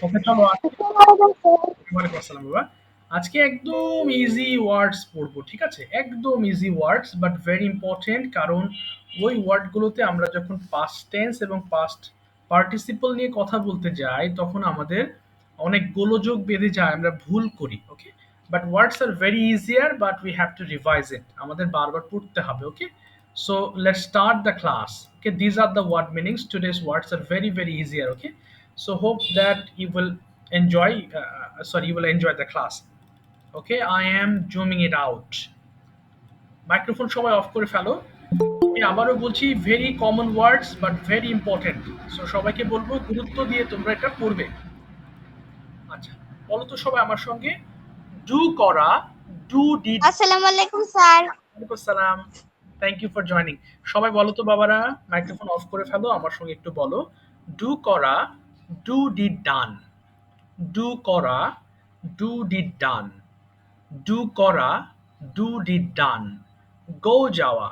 ওকে চলো ওয়ালাইকুম আসসালাম বাবা। আজকে একদম ইজি ওয়ার্ডস পড়বো, ঠিক আছে? একদম easy words but very important, কারণ ওই ওয়ার্ডগুলোতে আমরা যখন পাস্ট টেন্স এবং পাস্ট পার্টিসিপল নিয়ে কথা বলতে যাই তখন আমাদের অনেক গোলযোগ বেঁধে যায়, আমরা ভুল করি। Okay, but words are very easier but we have to revise it, আমাদের বারবার পড়তে হবে। Okay, so let's start the class. Okay, these are the word meanings. Today's words are very easier. Okay, so hope that you will enjoy you will enjoy the class. Okay, I am zooming it out. Microphone সবাই of করে ফেলো। আমি আবারও বলছি, very common words but very important. So সবাইকে বলবো গুরুত্ব দিয়ে তোমরা এটা পড়বে। আচ্ছা, বলো তো সবাই আমার সঙ্গে, ডু করা, ডু ডিড। আসসালামু আলাইকুম স্যার। ওয়ালাইকুম আসসালাম, থ্যাংক ইউ ফর জয়নিং। সবাই বলো তো বাবারা, মাইক্রোফোন অফ করে ফেলো, আমার সঙ্গে একটু বলো। ডু করা, ডু ডিড ডান। ডু করা, ডু ডিড ডান। ডু করা, ডু ডিড ডান। গো যাওয়া,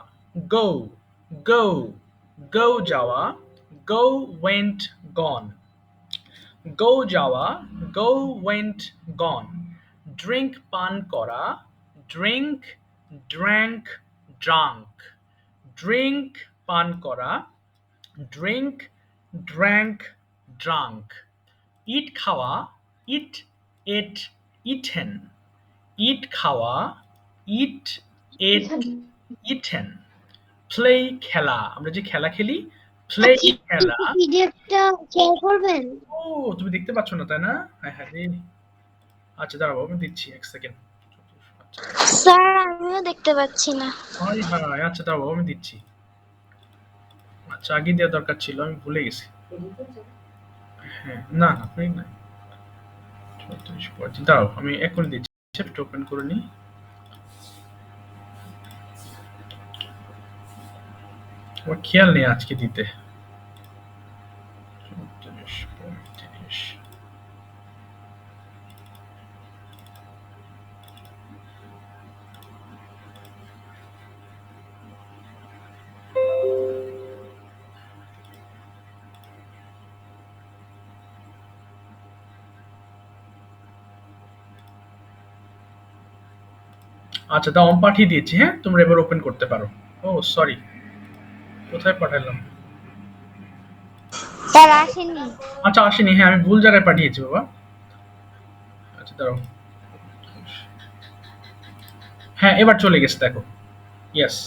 গো, গো, গো যাওয়া, গো ওয়েন্ট গন। গো যাওয়া, গো ওয়েন্ট গন। ড্রিঙ্ক পান করা, ড্রিঙ্ক, ড্র্যাঙ্ক, ড্রাঙ্ক। ড্রিঙ্ক পান করা, ড্রিঙ্ক, ড্র্যাঙ্ক, ড্রাঙ্ক। ইট খাওয়া, ইট, এট, ইটেন। ইট খাওয়া, ইট, এট, ইটেন। প্লে খেলা, আমরা যে খেলা খেলি, প্লে খেলা। পিডিএফটা শেয়ার করবেন? ও, তুমি দেখতে পাচ্ছ না তাই না? হ্যাঁ হ্যাঁ রে। আচ্ছা দাঁড়াও, আমি দিচ্ছি, এক সেকেন্ড। স্যার আমিও দেখতে পাচ্ছি না। হাই হাই, আচ্ছা দাঁড়াও, আমি দিচ্ছি। আচ্ছা, আগে দেওয়া দরকার ছিল, আমি ভুলে গেছি। হ্যাঁ, না না প্রিন্ট নাই। 34 দাঁড়াও, আমি এখনই দিচ্ছি। চ্যাপ্টার ওপেন করে নিই। আমার খেয়াল নেই আজকে দিতে। 34, 35। আচ্ছা দাও, আমি পাঠিয়ে দিয়েছি। হ্যাঁ, তোমরা এবার ওপেন করতে পারো। ও সরি, কোথায় পাঠালাম? স্যার আসেনি। আচ্ছা আসেনি, হ্যাঁ আমি ভুল জায়গায় পাঠিয়েছি বাবা। আচ্ছা দাঁড়াও, হ্যাঁ এবার চলে গেছে, দেখো। ইয়েস,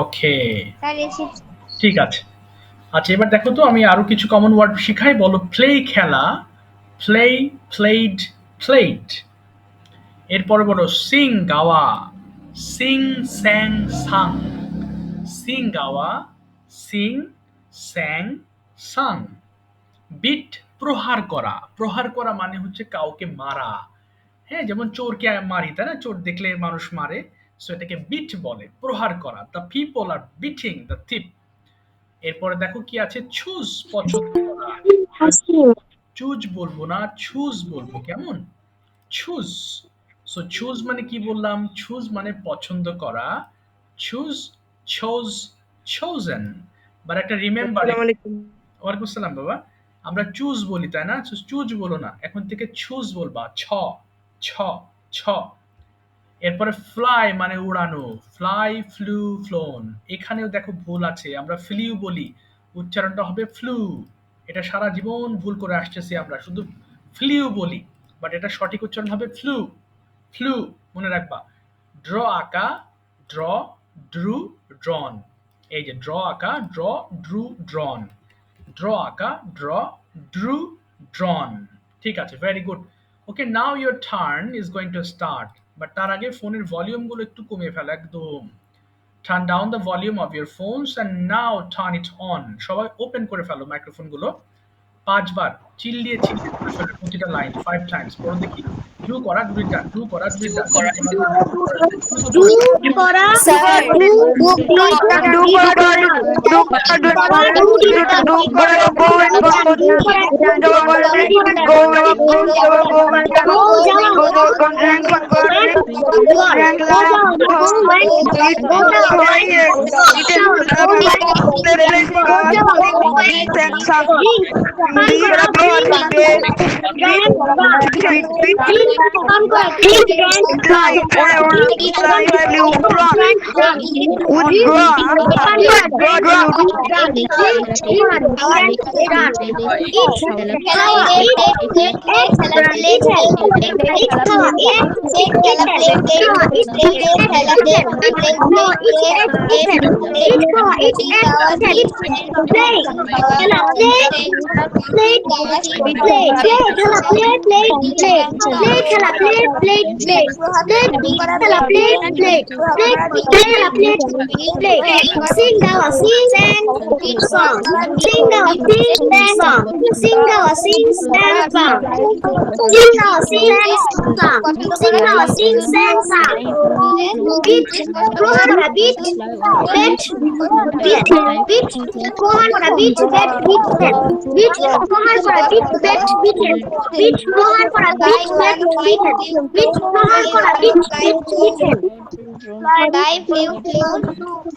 ওকে, স্যার এসেছে। ঠিক আছে। আচ্ছা এবার দেখো তো, আমি আরো কিছু কমন ওয়ার্ড শিখাই। বলো প্লে খেলা, প্লে, প্লেড, প্লেট। এরপরে বলো সিং গাওয়া, সিং, স্যাং, সাং। সিং গাওয়া, সিং, স্যাং, সাং। বিট প্রহার করা, প্রহার করা মানে হচ্ছে কাউকে মারা। হ্যাঁ, যেমন চোরকে মারি তাই না, চোর দেখলে মানুষ মারে, সো এটাকে বিট বলে, প্রহার করা। The people are beating the thief. এরপরে দেখো কি আছে, চুজ, পছন্দ করা। চুজ বলবো না, চুজ বলবো, কেমন? চুজ। সো চুজ মানে কি বললাম? চুজ মানে পছন্দ করা। Choose, chose, chosen. বাট একটা রিমেম্বার, আসসালামু আলাইকুম। ওয়ালাইকুম আসসালাম বাবা। আমরা চুজ বলি তাই না? চুজ বলো না, এখন থেকে চুজ বলবা। ছ, ছ, ছ। এরপরে ফ্লাই মানে উড়ানো, ফ্লাই, ফ্লু, ফ্লোন। এখানেও দেখো ভুল আছে, আমরা ফ্লিউ বলি, উচ্চারণটা হবে ফ্লু। এটা সারা জীবন ভুল করে আসতেছি আমরা, শুধু ফ্লিউ বলি, বাট এটা সঠিক উচ্চারণ হবে ফ্লু, ফ্লু। মনে রাখবা। ড্র আঁকা, ড্র, ড্রু, ড্রন। এই যে ড্র আঁকা, ড্র, ড্রু, ড্রন। ড্র আঁকা, ড্র, ড্রু, ড্রন। ঠিক আছে, very good. Okay, now your turn is going to start. But তার আগে ফোনের ভলিউমগুলো একটু কমিয়ে ফেলো একদম। Turn down the volume of your phones and now turn it on. সবাই ওপেন করে ফেলো মাইক্রোফোনগুলো। 5 বার চিল্লিয়ে চিল্লিয়ে পড়ে ফেলো প্রতিটা লাইন, 5 টাইমস পড়ো দেখি। ডু করা, ডু ইট ডান, ডু করা, ডু ইট ডান। ডু করা,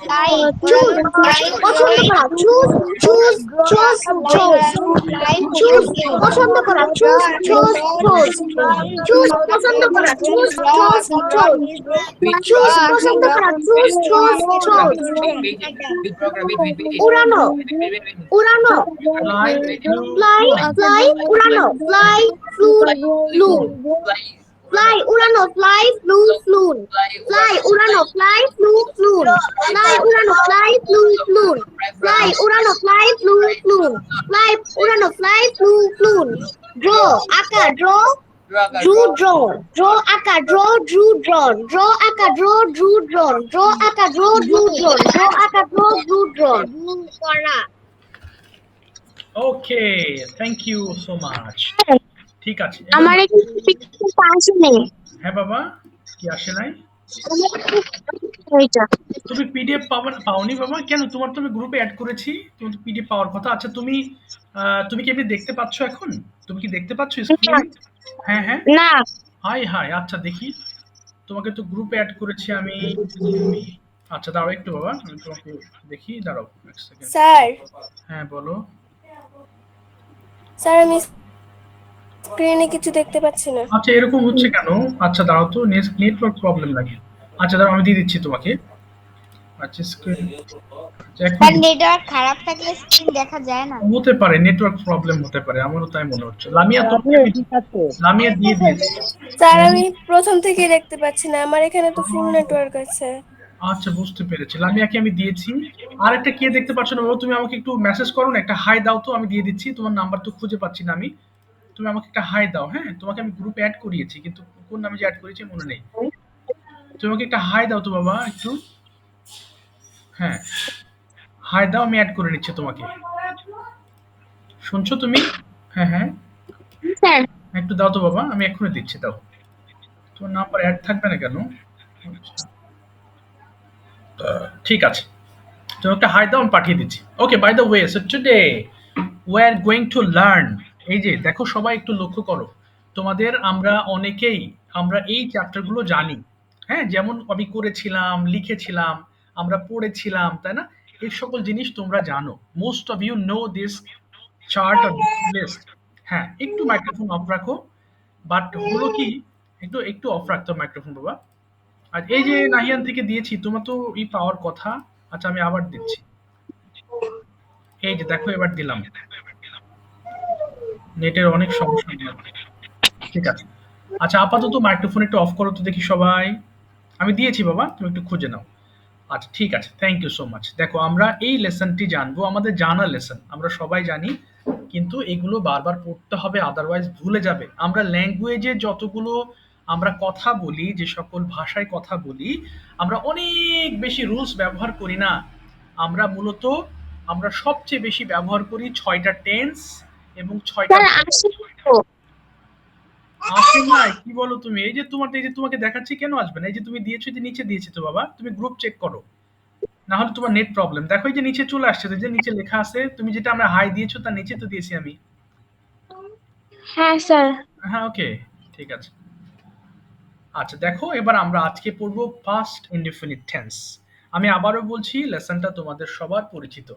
Fly, flew, okay, thank you so much. ঠিক আছে, এবার আমার এখানে পিকচারটা আসেনি। হ্যাঁ বাবা, কি আসে নাই? এইটা তুমি পিডিএফ পাওনি বাবা? কেন? তোমার তো আমি গ্রুপে অ্যাড করেছি, তোমার তো পিডিএফ পাওয়ার কথা। আচ্ছা তুমি তুমি কি এমনি দেখতে পাচ্ছ এখন? তুমি কি দেখতে পাচ্ছ স্ক্রিনে? হ্যাঁ হ্যাঁ। না হাই হাই, আচ্ছা দেখি, তোমাকে তো গ্রুপে অ্যাড করেছি আমি। আচ্ছা দাঁড়াও একটু বাবা, আমি তোমাকে দেখি, দাঁড়াও এক সেকেন্ড। স্যার হ্যাঁ বলো। স্যার আমি স্ক্রিনে কিছু দেখতে পাচ্ছি না। আচ্ছা এরকম হচ্ছে কেন? আচ্ছা দাঁড়াও তো, নেটওয়ার্ক প্রবলেম লাগে। আচ্ছা দাঁড়াও, আমি দিয়ে দিচ্ছি তোমাকে। আচ্ছা স্ক্রিন, এখন তার নেটওয়ার্ক খারাপ থাকলে স্ক্রিন দেখা যায় না। হতে পারে, নেটওয়ার্ক প্রবলেম হতে পারে, আমারও তাই মনে হচ্ছে। লামিয়া তোমাকে আমি, লামিয়া দিয়ে দিয়েছি। স্যার আমি প্রথম থেকেই দেখতে পাচ্ছি না, আমার এখানে তো ফুল নেটওয়ার্ক আছে। আচ্ছা বুঝতে পেরেছি, লামিয়াকে আমি দিয়েছি। আর একটা কে দেখতে পাচ্ছ না বাবা? তুমি আমাকে একটু মেসেজ করো না, একটা হাই দাও তো, আমি দিয়ে দিচ্ছি। তোমার নাম্বার তো খুঁজে পাচ্ছি না আমি, তুমি আমাকে একটা হাই দাও। হ্যাঁ, তোমাকে আমি গ্রুপে অ্যাড করিয়েছি, কিন্তু কোন নামে যে অ্যাড করেছি মনে নেই। তুমি আমাকে একটা হাই দাও তো বাবা একটু। হ্যাঁ, হাই দাও, আমি অ্যাড করে নিচ্ছি তোমাকে। শুনছো তুমি? হ্যাঁ হ্যাঁ, স্যার একটু দাও তো বাবা, আমি এক্ষুনি দিচ্ছি, দাও। তোমার নাম্বার অ্যাড থাকবে না কেন? আচ্ছা, ঠিক আছে, তুমি একটা হাই দাও, আমি পাঠিয়ে দিচ্ছি। Okay, by the way, so today we are going to learn. এই যে দেখো, সবাই একটু লক্ষ্য করো, তোমাদের আমরা অনেকেই আমরা এই চ্যাপ্টারগুলো জানি। হ্যাঁ, যেমন আমি করেছিলাম, লিখেছিলাম, আমরা পড়েছিলাম, তাই না? এই সকল জিনিস তোমরা জানো। Most of you know this chart or this list. হ্যাঁ, একটু মাইক্রোফোন অফ রাখো। বাট হলো কি, একটু একটু অফ রাখতে হবে মাইক্রোফোন বাবা। আর এই যে নাহিয়ান থেকে দিয়েছি, তোমার তো এই পাওয়ার কথা। আচ্ছা আমি আবার দিচ্ছি, এই যে দেখো, এবার দিলাম। নেটের অনেক সমস্যা মনে হয়। ঠিক আছে। আচ্ছা আপাতত মাইক্রোফোন একটু অফ করো তো দেখি সবাই। আমি দিয়েছি বাবা, তুমি একটু খুঁজে নাও। আচ্ছা ঠিক আছে, থ্যাংক ইউ সো মাচ। দেখো আমরা এই লেসনটি জানবো, আমাদের জানা লেসন, আমরা সবাই জানি, কিন্তু এগুলো বারবার পড়তে হবে, আদারওয়াইজ ভুলে যাবে। আমরা ল্যাঙ্গুয়েজে যতগুলো আমরা কথা বলি, যে সকল ভাষায় কথা বলি, আমরা অনেক বেশি রুলস ব্যবহার করি না। আমরা মূলত আমরা সবচেয়ে বেশি ব্যবহার করি ৬টা টেন্স এবং ৬টা স্যার verb। আসে তো। আসে নাই? কি বলো তুমি? এই যে তোমার, এই যে তোমাকে দেখাচ্ছি, কেন আসবে না? এই যে তুমি দিয়েছো, যে নিচে দিয়েছি তো বাবা, তুমি গ্রুপ চেক করো। না হলে তোমার নেট প্রবলেম। দেখো এই যে নিচে চলে আসছে, তো যে নিচে লেখা আছে, তুমি যেটা আমরা হাই দিয়েছো তার নিচে তো দিয়েছি আমি। হ্যাঁ স্যার। হ্যাঁ ওকে, ঠিক আছে। আচ্ছা দেখো, এবার আমরা আজকে পড়বো পাস্ট ইনডিফিনিট টেন্স। আমি আবারও বলছি, লেসনটা তোমাদের সবার পরিচিত।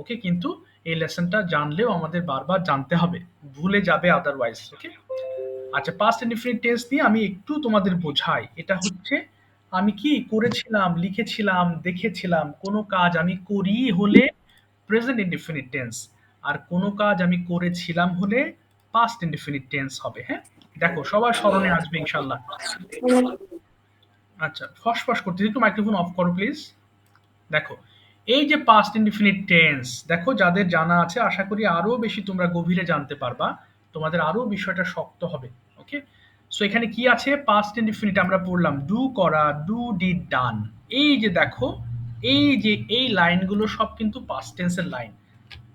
ওকে, কিন্তু এই লেসনটা জানলেও আমাদের বারবার জানতে হবে, ভুলে যাবে আদারওয়াইজ। ওকে, আচ্ছা, পাস্ট ইনডিফিনিট টেন্স নিয়ে আমি একটু তোমাদের বোঝাই। এটা হচ্ছে আমি কি করেছিলাম, লিখেছিলাম, দেখেছিলাম, কোনো কাজ আমি করি হলে প্রেজেন্ট ইনডিফিনিট টেন্স, আর কোনো কাজ আমি করেছিলাম হলে পাস্ট ইনডিফিনিট টেন্স হবে। হ্যাঁ, দেখো সবার স্মরণে আসবে ইনশাল্লাহ। আচ্ছা, ফসফস করতেছি, একটু মাইক্রোফোন অফ করো প্লিজ। দেখো, এই যে পাস্ট ইনডিফিনিট টেন্স, দেখো যাদের জানা আছে আশা করি আরো বেশি তোমরা গভীরে জানতে পারবা, তোমাদের আরো বিষয়টা শক্ত হবে। ওকে, সো এখানে কি আছে, পাস্ট ইনডিফিনিট আমরা পড়লাম ডু করা, ডু ডিড ডান। এই যে দেখো, এই যে এই লাইনগুলো সব কিন্তু পাস্ট টেন্সের লাইন।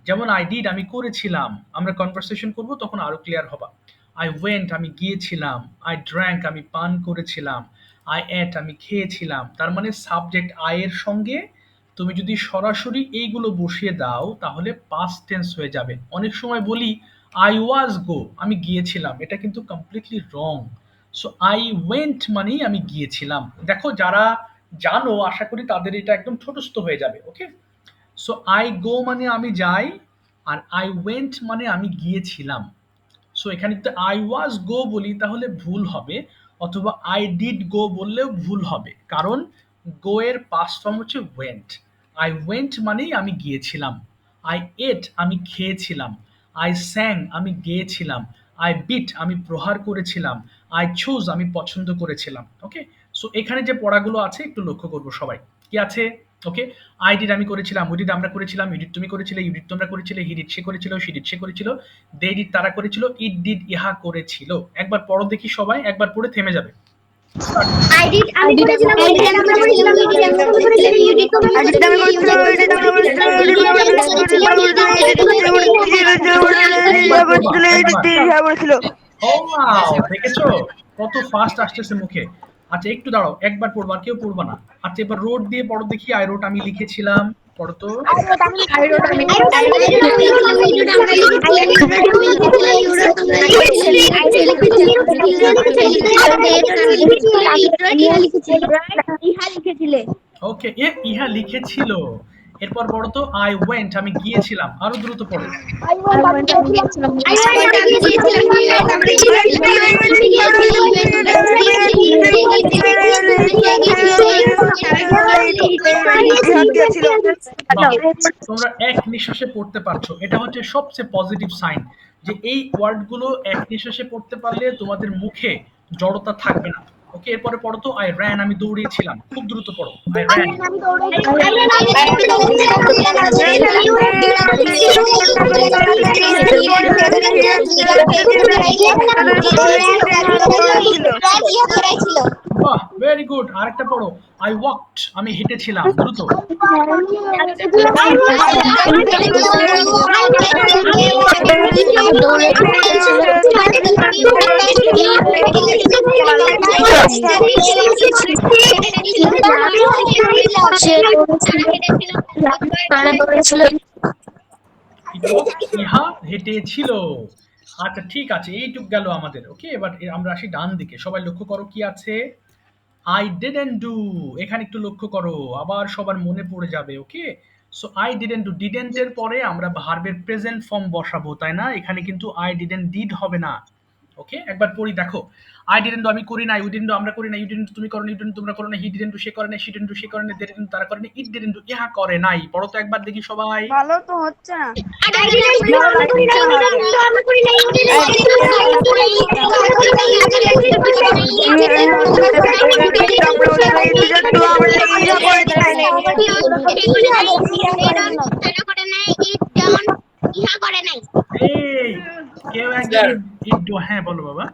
যেমন আই ডিড আমি করেছিলাম, আমরা কনভারসেশন করব তখন আরো ক্লিয়ার হবা। আই ওয়েন্ট আমি গিয়েছিলাম, আই ড্র্যাঙ্ক আমি পান করেছিলাম, আই এট আমি খেয়েছিলাম। তার মানে সাবজেক্ট আই এর সঙ্গে তুমি যদি সরাসরি এইগুলো বসিয়ে দাও তাহলে পাস্ট টেন্স হয়ে যাবে। অনেক সময় বলি আই ওয়াজ গো, আমি গিয়েছিলাম, এটা কিন্তু completely wrong. So I went মানেই আমি গিয়েছিলাম। দেখো যারা জানো আশা করি তাদের এটা একদম ছোটস্থ হয়ে যাবে। ওকে, সো আই গো মানে আমি যাই, আর আই ওয়েন্ট মানে আমি গিয়েছিলাম। সো এখানে যদি আই ওয়াজ গো বলি তাহলে ভুল হবে, অথবা আই ডিড গো বললেও ভুল হবে, কারণ গো এর পাস্ট ফর্ম হচ্ছে ওয়েন্ট। আই ওয়েন্ট মানেই আমি গিয়েছিলাম। আই এট আমি খেয়েছিলাম। আই স্যাং আমি গেয়েছিলাম। আই বিট আমি প্রহার করেছিলাম। আই চুজ আমি পছন্দ করেছিলাম। ওকে, সো এখানে যে পড়াগুলো আছে একটু লক্ষ্য করবো সবাই, কি আছে। ওকে, আই ডিড আমি করেছিলাম, উই ডিড আমরা করেছিলাম, ইউ ডিড তুমি করেছিলে, ইউ ডিড তোমরা করেছিলে, হি ডিড সে করেছিল, শি ডিড সে করেছিল, দে ডিড তারা করেছিল, ইট ডিড ইহা করেছিল। একবার পড়ো দেখি সবাই, একবার পড়ে থেমে যাবে। আই ডিড আমি করেছিলাম, আই ডিড আমরা করেছিলাম, ইউ ডিড আমরা করেছিলাম, ইউ ডিড তোমরা করেছিলে, ইউ ডিড আমরা বলেছিল। ও ওয়াও, দেখেছো কত ফাস্ট আসতেছে মুখে। আচ্ছা একটু দাঁড়াও, একবার পড়বা, আর কেউ পড়বা না। আচ্ছা এবার রোড দিয়ে পড়ো দেখি, আই রোড আমি লিখেছিলাম, পড়ো তো। ওকে, এ ইহা লিখেছিল। এরপর পড়ো তো, আই ওয়েন্ট আমি গিয়েছিলাম, আরো দ্রুত পড়ো। বাহ, তোমরা এক নিঃশ্বাসে পড়তে পারছো, এটা হচ্ছে সবচেয়ে পজিটিভ সাইন, যে এই ওয়ার্ডগুলো এক নিঃশ্বাসে পড়তে পারলে তোমাদের মুখে জড়তা থাকবে না। ওকে, এরপরে পড়ো তো, আই র্যান আমি দৌড়িয়েছিলাম, খুব দ্রুত পড়ো, আই র্যান। বাহ, ভেরি গুড, আরেকটা পড়ো, আই ওয়াকড আমি হেঁটেছিলাম, দ্রুত। ইহা হেঁটেছিল। আচ্ছা ঠিক আছে, এইটুক গেল আমাদের। ওকে, এবার আমরা আসি ডান দিকে, সবাই লক্ষ্য করো কি আছে। আই ডিডন্ট ডু, এখানে একটু লক্ষ্য করো, আবার সবার মনে পড়ে যাবে। Okay, so I didn't do, didn't এর পরে আমরা ভার্বের প্রেজেন্ট ফর্ম বসাবো, তাই না? এখানে কিন্তু আই ডিডন্ট ডিড হবে না। ওকে, একবার পড়ি দেখো, আই ডিডন্ট ডু আমি করি না, ইউ ডিডন্ট ডু আমরা করি না, ইউ ডিডন্ট তুমি করো না, ইউ ডিডন্ট তোমরা করো না, হি ডিডন্ট ডু সে করে না, শি ডিডন্ট ডু সে করে না, দে ডিডন্ট তারা করে না, ইট ডিডন্ট ডু ইহা করে নাই। পড়ো তো একবার দেখি সবাই। ভালো তো হচ্ছে না। এই কেউ একজন একটু, হ্যাঁ বলো বাবা।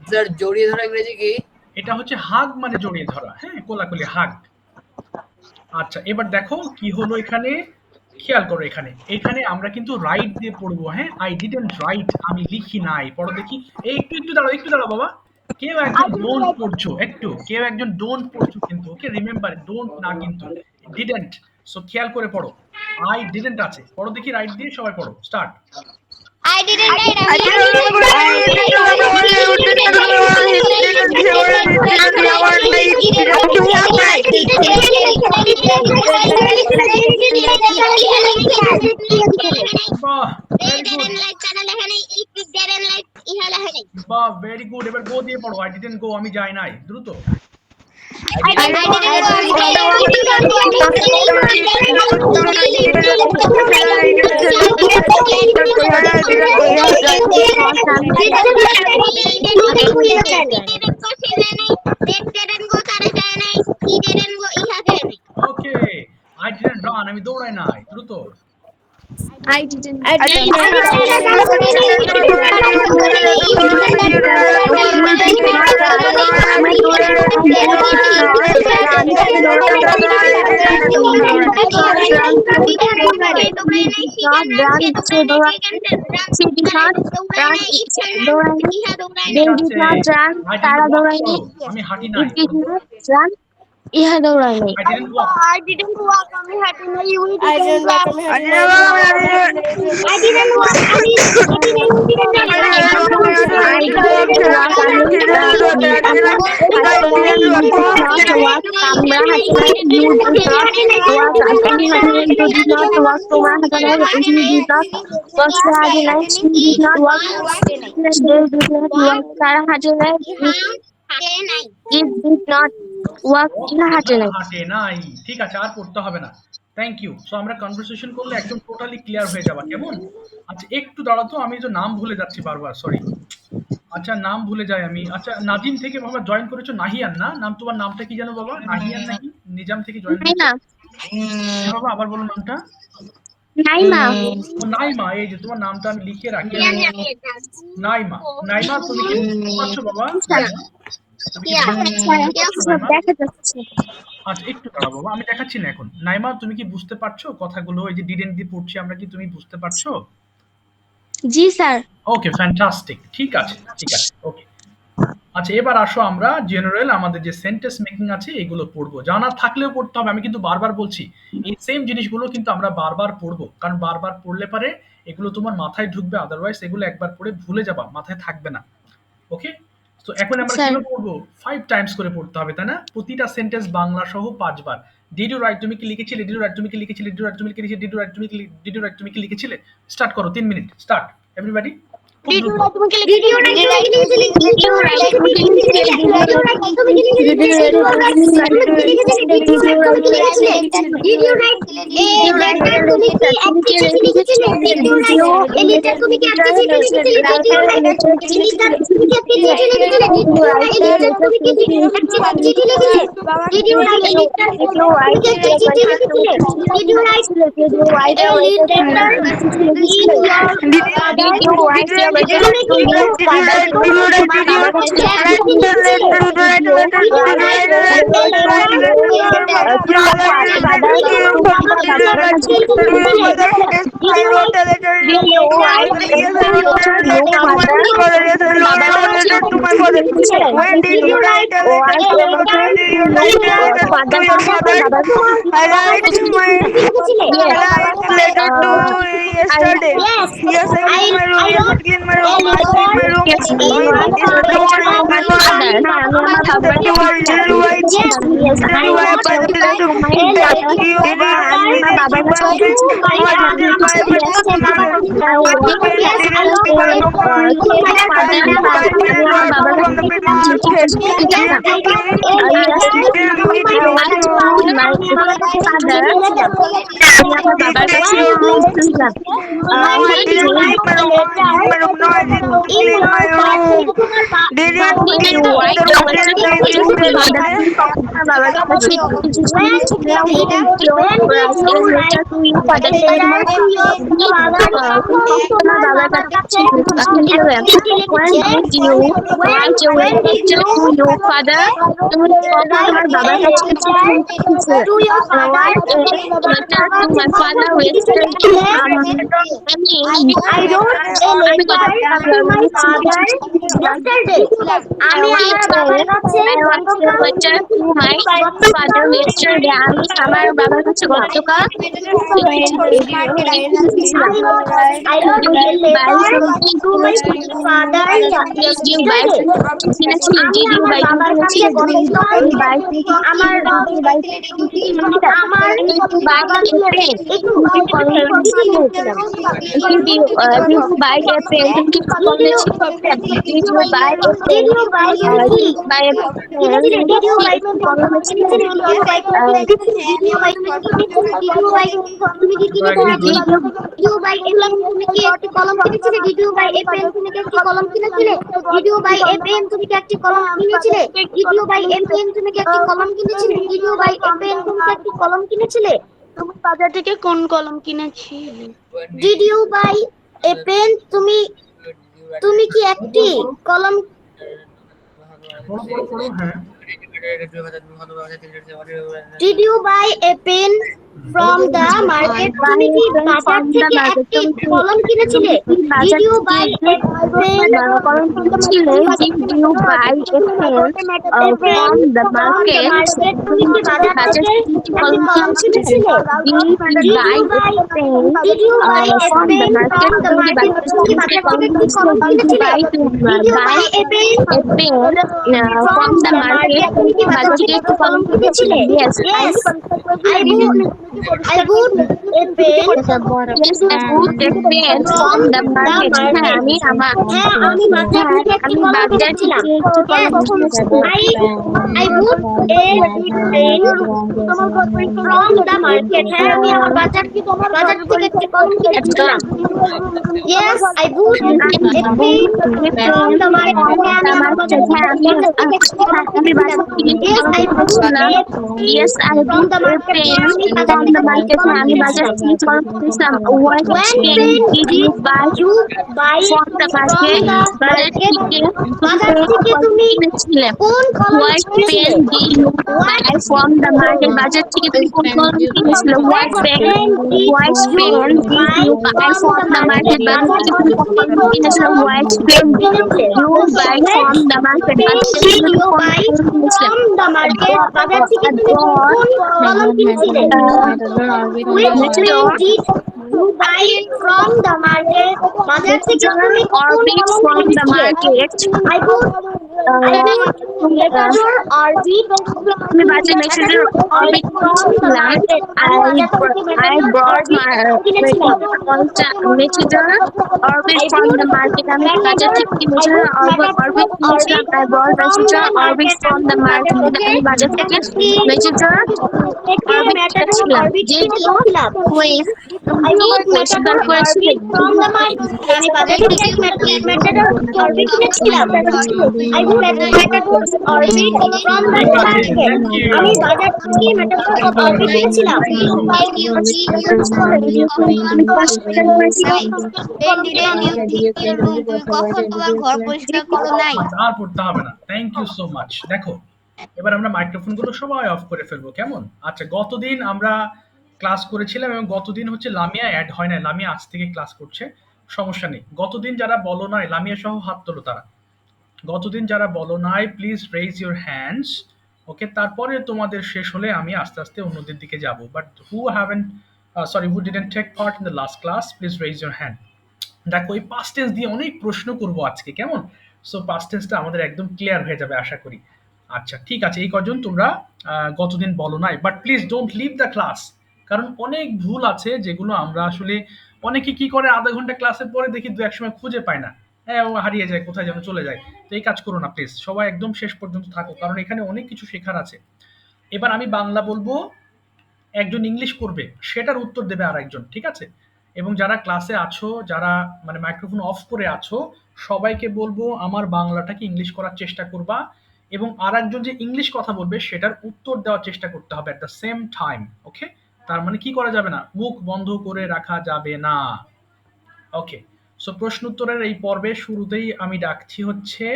স্যার জড়িয়ে ধরা ইংরেজি কি? এটা হচ্ছে হাগ, মানে জড়িয়ে ধরা। হ্যাঁ, কোলাকুলি, হাগ। আচ্ছা এবার দেখো কি হলো এখানে, খেয়াল করো, এখানে এখানে আমরা কিন্তু রাইট দিয়ে পড়বো। হ্যাঁ, আই ডিডন্ট রাইট আমি লিখি নাই। পড়ো দেখি, এই একটু একটু দাঁড়াও, একটু দাঁড়াও বাবা। কেউ একজন ডোন্ট পড়ছো, একটু কেউ একজন ডোন্ট পড়ছো কিন্তু। ওকে, রিমেম্বার ডোন্ট না কিন্তু ডিডন্ট। সো খেয়াল করে পড়ো, আই ডিডন্ট আছে, পড়ো দেখি রাইট দিয়ে, সবাই পড়ো, স্টার্ট। I didn't write. বাহ, ভেরি গুড, বাহ, ভেরি গুড। এবার গো দিয়ে পড়ো। আই ডিডন্ট গো, আমি যাই নাই। দ্রুত। ওকে, আই ডিডন্ট রান, আমি দৌড়াই নাই। দ্রুত। I didn't. আমি হাঁটি নাই। ইহা দৌড়ায়নি। I didn't walk. I don't walk, আমি হাঁটি নাই। I don't walk, আমি I didn't walk, আমি হাঁটি নাই। হাঁটে নাই। ঠিক আছে, আর পড়তে হবে না। Thank you. সো আমরা কনভারসেশন করলে একদম টোটালি ক্লিয়ার হয়ে যাবে, কেমন? আচ্ছা, একটু দাঁড়াও তো, আমি তো নাম ভুলে যাচ্ছি বারবার, সরি। আচ্ছা, নাম ভুলে যাই আমি। আচ্ছা, নাজিম থেকে বাবা জয়েন করেছো নাহিয়ান না? নাম, তোমার নামটা কি জানো বাবা? নাহিয়ান নাকি? নিজাম থেকে জয়েন করেছো? হ্যাঁ বাবা, আবার বলো নামটা। নাইমা। ও নাইমা, এই যে তোমার নামটা আমি লিখে রাখি। নাইমা, নাইমা তুমি কি বুঝতে পারছো বাবা? তুমি কি বুঝতে পারছো, নাইমা? দেখা যাচ্ছে। আচ্ছা, একটু দাঁড়াও বাবা, আমি দেখাচ্ছি না এখন। নাইমা, তুমি কি বুঝতে পারছো কথাগুলো? এই যে ডিডেন্ট দিয়ে পড়ছি আমরা, কি তুমি বুঝতে পারছো? জি স্যার। ওকে, ফ্যান্টাস্টিক। ঠিক আছে, ঠিক আছে, ওকে। আচ্ছা, এবার আসো আমরা জেনারেল আমাদের যে সেন্টেন্স মেকিং আছে এগুলো পড়বো। জানা থাকলেও পড়তে হবে, আমি কিন্তু বারবার বলছি। এই সেম জিনিসগুলো কিন্তু আমরা বারবার পড়বো, কারণ বারবার পড়লে পারে এগুলো তোমার মাথায় ঢুকবে, আদারওয়াইজ এগুলো একবার পড়ে ভুলে যাবা, মাথায় থাকবে না। ওকে, তো এখন আমরা স্যার। কিভাবে পড়বো? 5 টাইমস করে পড়তে হবে, তাই না? প্রতিটা সেন্টেন্স বাংলা সহ 5 বার। ডিড ইউ রাইট, তুমি কি লিখেছিলে? ডিড ইউ রাইট, তুমি কি লিখেছিলে? ডিড ইউ রাইট, তুমি কি লিখেছিলে? ডিড ইউ রাইট, তুমি কি ডিড ইউ রাইট, তুমি কি লিখেছিলে? স্টার্ট করো, 3 minute. Start everybody. my father আমি আমার বাবার কাছে বলেছিলাম আমার আমার বাবাকে একটু বলেছিলাম Did you buy a key? Did you buy Did you buy তুমি কি কিনেছিলে? Did you buy a pen? তুমি কি একটি কলম কিনেছিলে? Did you buy a pen? তুমি কি একটি কলম কিনেছিলে? Did you buy a pen? তুমি কি একটি কলম কিনেছিলে? Did you buy a pen? তুমি কি একটি কলম কিনেছিলে? Did you buy a pen? তুমি কি একটি কলম কিনেছিলে? তুমি বাজার থেকে কোন কলম কিনেছিলে? Did you buy a pen? তুমি তুমি কি একটি কলম পড়ো হ্যাঁ Did you buy a pen from the market? তুমি কি বাজার থেকে একটি কলম কিনেছিলে? Did you buy a pen from the market? তুমি কি বাজার থেকে একটি কলম কিনেছিলে? Did you buy a pen from the market? তুমি কি বাজার থেকে একটি কলম কিনেছিলে? Did you buy a pen from the market? তুমি কি বাজার থেকে একটি কলম কিনেছিলে? Yes, I bought a pen from the market. হ্যাঁ, আমি বাজার থেকে একটি কলম কিনেছিলাম। Yes, I bought a pen from the market. হ্যাঁ, আমি আমার বাজার থেকে একটি কলম কিনেছিলাম। Yes, I bought a pen from the market. হ্যাঁ, আমি আমার বাজার থেকে একটি কলম কিনেছিলাম। Yes, I bought a from the market. হ্যাঁ, আমি বাজার থেকে একটি কলম কিনেছিলাম। When pen did you buy from the market? বাজার থেকে তুমি কোন কলম কিনেছিলে? What What pen did you buy from the market? বাজার থেকে তুমি কোন কলম কিনেছিলে? When pen did you buy from the market? বাজার থেকে তুমি কোন কলম কিনেছিলে? Which pen did you buy from the market? বাজার থেকে তুমি কোন কলম কিনেছিলে? I bought Matador Orbit from the market. আমি বাজার থেকে Matador Orbit কিনেছিলাম। I bought Matador Orbit from the market. Okay, একটি Matador Orbit কিনেছিলাম। I bought Matador Orbit from the market. আমি বাজার থেকে Matador Orbit কিনেছিলাম। I bought Matador Orbit from the ঠিক আছে market. থ্যাংক ইউ আমি বাজার থেকে Matador Orbit কিনেছিলাম। তুমি কখন তোমার ঘর পরিষ্কার করো নাই? আর পড়তে হবে না থ্যাংক ইউ সো মাচ দেখো এবার আমরা মাইক্রোফোন গুলো সবাই অফ করে ফেলবো কেমন আচ্ছা গতদিন আমরা ক্লাস করেছিলাম এবং গতদিন হচ্ছে লামিয়া অ্যাড হয় না লামিয়া আজ থেকে ক্লাস করছে সমস্যা নেই গতদিন যারা বলো নাই লামিয়া সহ হাত তোলো তারা গতদিন যারা বলো নাই প্লিজ রেজ ইউর হ্যান্ডস ওকে তারপরে তোমাদের শেষ হলে আমি আস্তে আস্তে অন্যদের দিকে যাব but who haven't sorry who didn't take part in the last class please raise your hand দেখো এই পাস্ট টেন্স দিয়ে অনেক প্রশ্ন করব আজকে কেমন সো পাস্ট টেন্সটা আমাদের একদম ক্লিয়ার হয়ে যাবে আশা করি আচ্ছা ঠিক আছে এই কজন তোমরা গতদিন বলো নাই but please don't leave the class কারণ অনেক ভুল আছে যেগুলো আমরা আসলে অনেকে কি করে আধা ঘন্টা ক্লাসের পরে দেখি দু এক সময় খুঁজে পায় না হ্যাঁ ও হারিয়ে যায় কোথায় যেন চলে যায় তো এই কাজ করো না প্লিজ সবাই একদম শেষ পর্যন্ত থাকো কারণ এখানে অনেক কিছু শেখার আছে এবার আমি বাংলা বলবো একজন ইংলিশ করবে সেটার উত্তর দেবে আর একজন ঠিক আছে এবং যারা ক্লাসে আছো যারা মানে মাইক্রোফোন অফ করে আছো সবাইকে বলবো আমার বাংলাটাকে ইংলিশ করার চেষ্টা করবা এবং আর একজন যে ইংলিশ কথা বলবে সেটার উত্তর দেওয়ার চেষ্টা করতে হবে at the same time okay তার মানে কি করা যাবে না মুখ বন্ধ করে রাখা যাবে না ওকে সো প্রশ্ন উত্তরের এই পর্বে শুরুতেই আমি ডাকছি হচ্ছে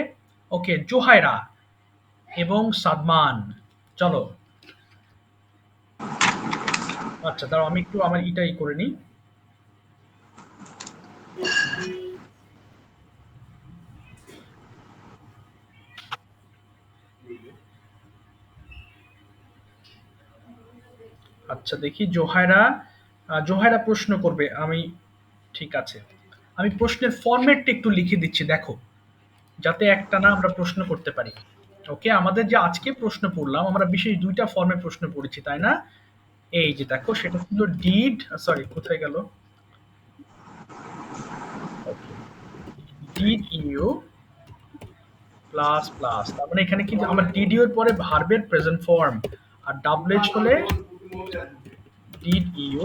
ওকে জোহাইরা এবং সাদমান চলো আচ্ছা দাঁড়াও আমি একটু আমার ইটাই করে নিই আচ্ছা দেখি জোহাইরা জোহাইরা প্রশ্ন করবে আমি ঠিক আছে আমি প্রশ্নের ফরম্যাটটা একটু লিখে দিচ্ছি, দেখো, যাতে একটা না আমরা প্রশ্ন করতে পারি। ওকে, আমাদের যে আজকে প্রশ্ন পড়লাম, আমরা বিশেষ দুইটা ফর্মে প্রশ্ন পড়েছি, তাই না? এই যে দেখো, সেটা ছিল ডিড, সরি কোথায় গেল, ডিড ইউ প্লাস প্লাস, তার মানে এখানে কি আমার ডিড ইউ এর পরে ভার্বের প্রেজেন্ট ফর্ম, আর ডাব্লিউএইচ হলে ডিড ইউ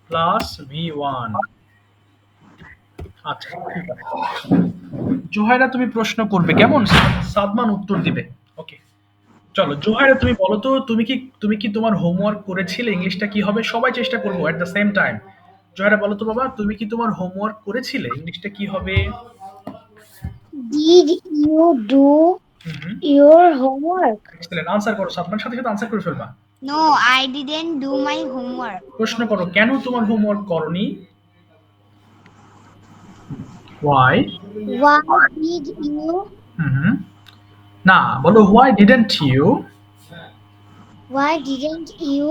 প্লাস ভি1। আচ্ছা ঠিক আছে, জোহাইরা তুমি প্রশ্ন করবে, কেমন? সাদমান উত্তর দিবে। ওকে, চলো জোহাইরা তুমি বলো তো, তুমি কি তোমার হোমওয়ার্ক করেছিলে? ইংলিশটা কি হবে? সবাই চেষ্টা করবো এট দ্য সেম টাইম। জোহাইরা বলো তো বাবা, তুমি কি তোমার হোমওয়ার্ক করেছিলে? ইংলিশটা কি হবে? Did you do your homework? Excellent, answer করো, সাদমান সাথে সাথে আনসার করে ফেলবা। No, I didn't do my homework. প্রশ্ন করো, কেন তোমার হোমওয়ার্ক করনি? Why? Why did you? না, বলো why didn't you Why didn't you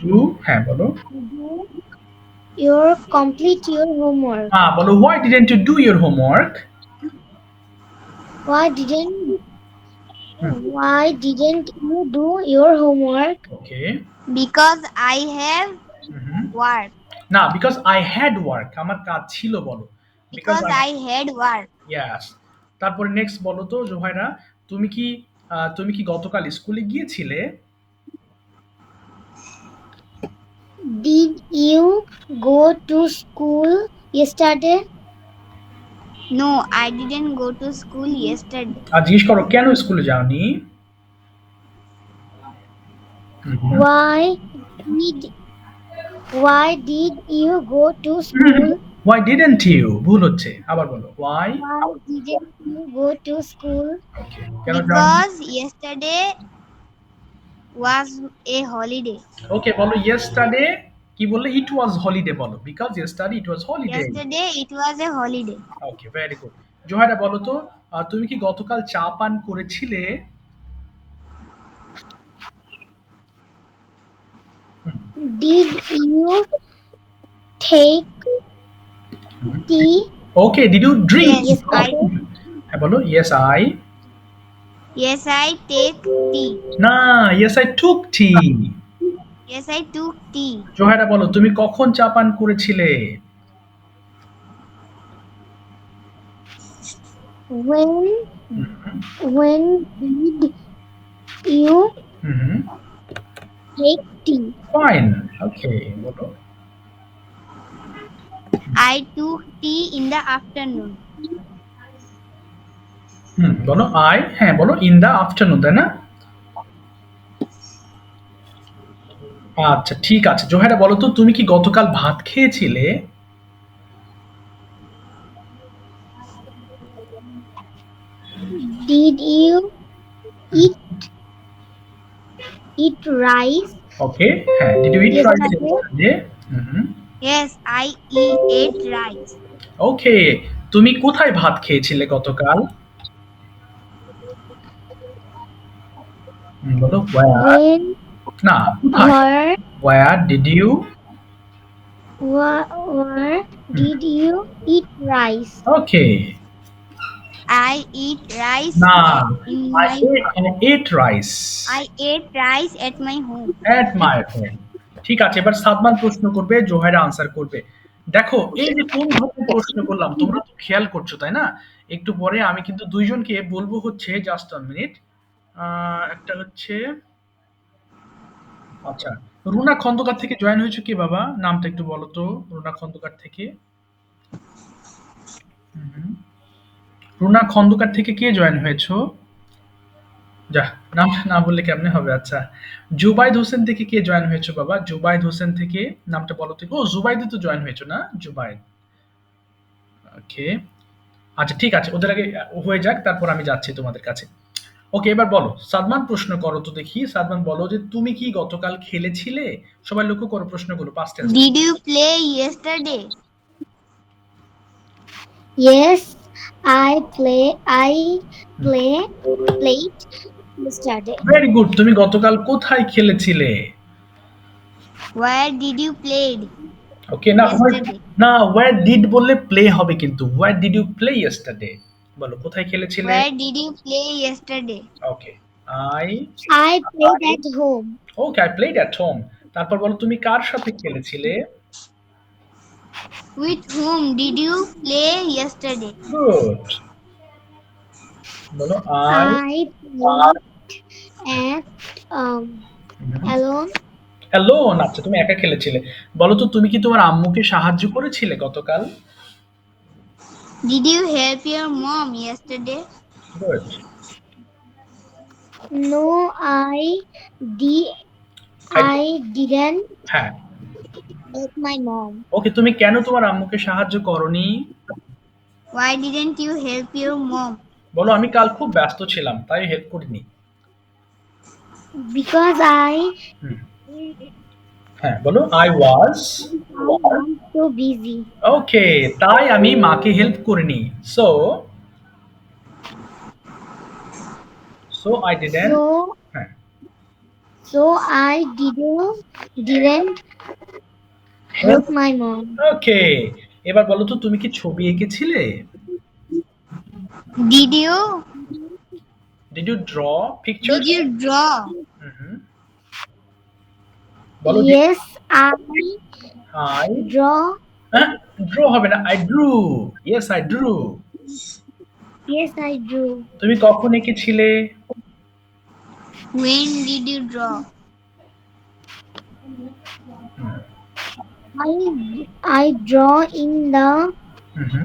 do, হ্যাঁ বলো, complete your homework? বলো why didn't you do your homework? Why didn't you do your homework? Okay. Because I have work. না, because I had work, আমার কাজ ছিল বলো। Because I had work. Yes. তারপরে next বলো তো জোহাইরা, তুমি কি গতকাল স্কুলে গিয়েছিলে? Did you go to school yesterday? No, I didn't go to school yesterday. আর জিজ্ঞেস করো কেন স্কুলে যাওনি? Why did you go to school? Why didn't you? ভুল হচ্ছে, আবার বলো why didn't you go to school? Okay. কেন যাওনি? Because yesterday was a holiday. ওকে, বলো yesterday কি বললে? It was holiday বলো, because yesterday it was holiday. Yesterday it was a holiday. Okay, very good. Zohaira বলো তো, তুমি কি গতকাল চা পান করেছিলে? Did you take tea? Okay, did you drink? Yes, I. হ্যাঁ বলো yes I. Yes, I take tea. না, yes I took tea. Yes, I took tea. জোহাইরা বলো, তুমি কখন চা পান করেছিলে? When did you take tea? Fine. Okay, বলো। I took tea in the afternoon. বলো I, হ্যাঁ বলো in the afternoon, তাই না? আচ্ছা ঠিক আছে, জোহাইরা বলো তো, তুমি কি গতকাল ভাত খেয়েছিলে? Did you eat rice? ওকে, হ্যাঁ, did you eat Yes, rice I did. yesterday? Yes, I ate rice. ওকে, তুমি কোথায় ভাত খেয়েছিলে গতকাল? বলো where, না কোথায়, where did you eat rice? Okay. I eat rice না, in I my ate rice I ate rice at my home. at my home. ঠিক আছে, এবার সাদমান প্রশ্ন করবে, জোহাইরা আনসার করবে। দেখো, এই যে কোন ধরনের প্রশ্ন করলাম তোমরা তো খেয়াল করছো, তাই না? একটু পরে আমি কিন্তু দুইজনকে বলবো, হচ্ছে জাস্ট 1 মিনিট। একটা হচ্ছে, আচ্ছা, রুনা খন্দকার থেকে জয়েন হয়েছে কি বাবা? নামটা একটু বলো তো, রুনা খন্দকার থেকে। রুনা খন্দকার থেকে কে জয়েন হয়েছো? যা, নামটা না বললে কেমনে হবে। আচ্ছা, জুবাইদ হোসেন থেকে কে জয়েন হয়েছো বাবা? জুবাইদ হোসেন থেকে নামটা বলো তো। ও, জুবাইদে তো জয়েন হয়েছো না? জুবাইদ। ওকে, আচ্ছা ঠিক আছে, ওদের আগে হয়ে যাক, তারপর আমি যাচ্ছি তোমাদের কাছে। ওকে, এবার বলো, সাদমান প্রশ্ন করো তো দেখি। সাদমান বলো যে তুমি কি গতকাল খেলেছিলে? সবাই লক্ষ্য করো প্রশ্নগুলো, past tense. Did you play yesterday? Yes, I played yesterday. Very good. তুমি গতকাল কোথায় খেলেছিলে? Where did you played ওকে না yesterday? না where did বললে প্লে হবে কিন্তু where did you play yesterday বলো কোথায় খেলেছিলে Where did you play yesterday? Okay I I played at home. Okay I played at home তারপর বলো তুমি কার সাথে খেলেছিলে With whom did you play yesterday? Good বলো I I played at alone. Alone আচ্ছা তুমি একা খেলেছিলে বলো তো তুমি কি তোমার আম্মুকে সাহায্য করেছিলে গতকাল Did you help your mom yesterday? Good No, I didn't হ্যাঁ help my mom ওকে তুমি কেন তোমার আম্মুকে সাহায্য করনি Why didn't you help your mom? বলো আমি কাল খুব ব্যস্ত ছিলাম তাই হেল্প করিনি because I হুম, হ্যাঁ বলো I was was so busy. Okay তাই আমি মাকে হেল্প করিনি so so I didn't So হ্যাঁ so I didn't help my mom. Okay এবার বলো তো তুমি কি ছবি এঁকেছিলে Did you did you draw picture draw? বলো Yes, আই draw. ড্র হবে না I drew yes I drew Yes, I drew. তুমি কখন এঁকেছিলে When did you draw? I draw in the hmm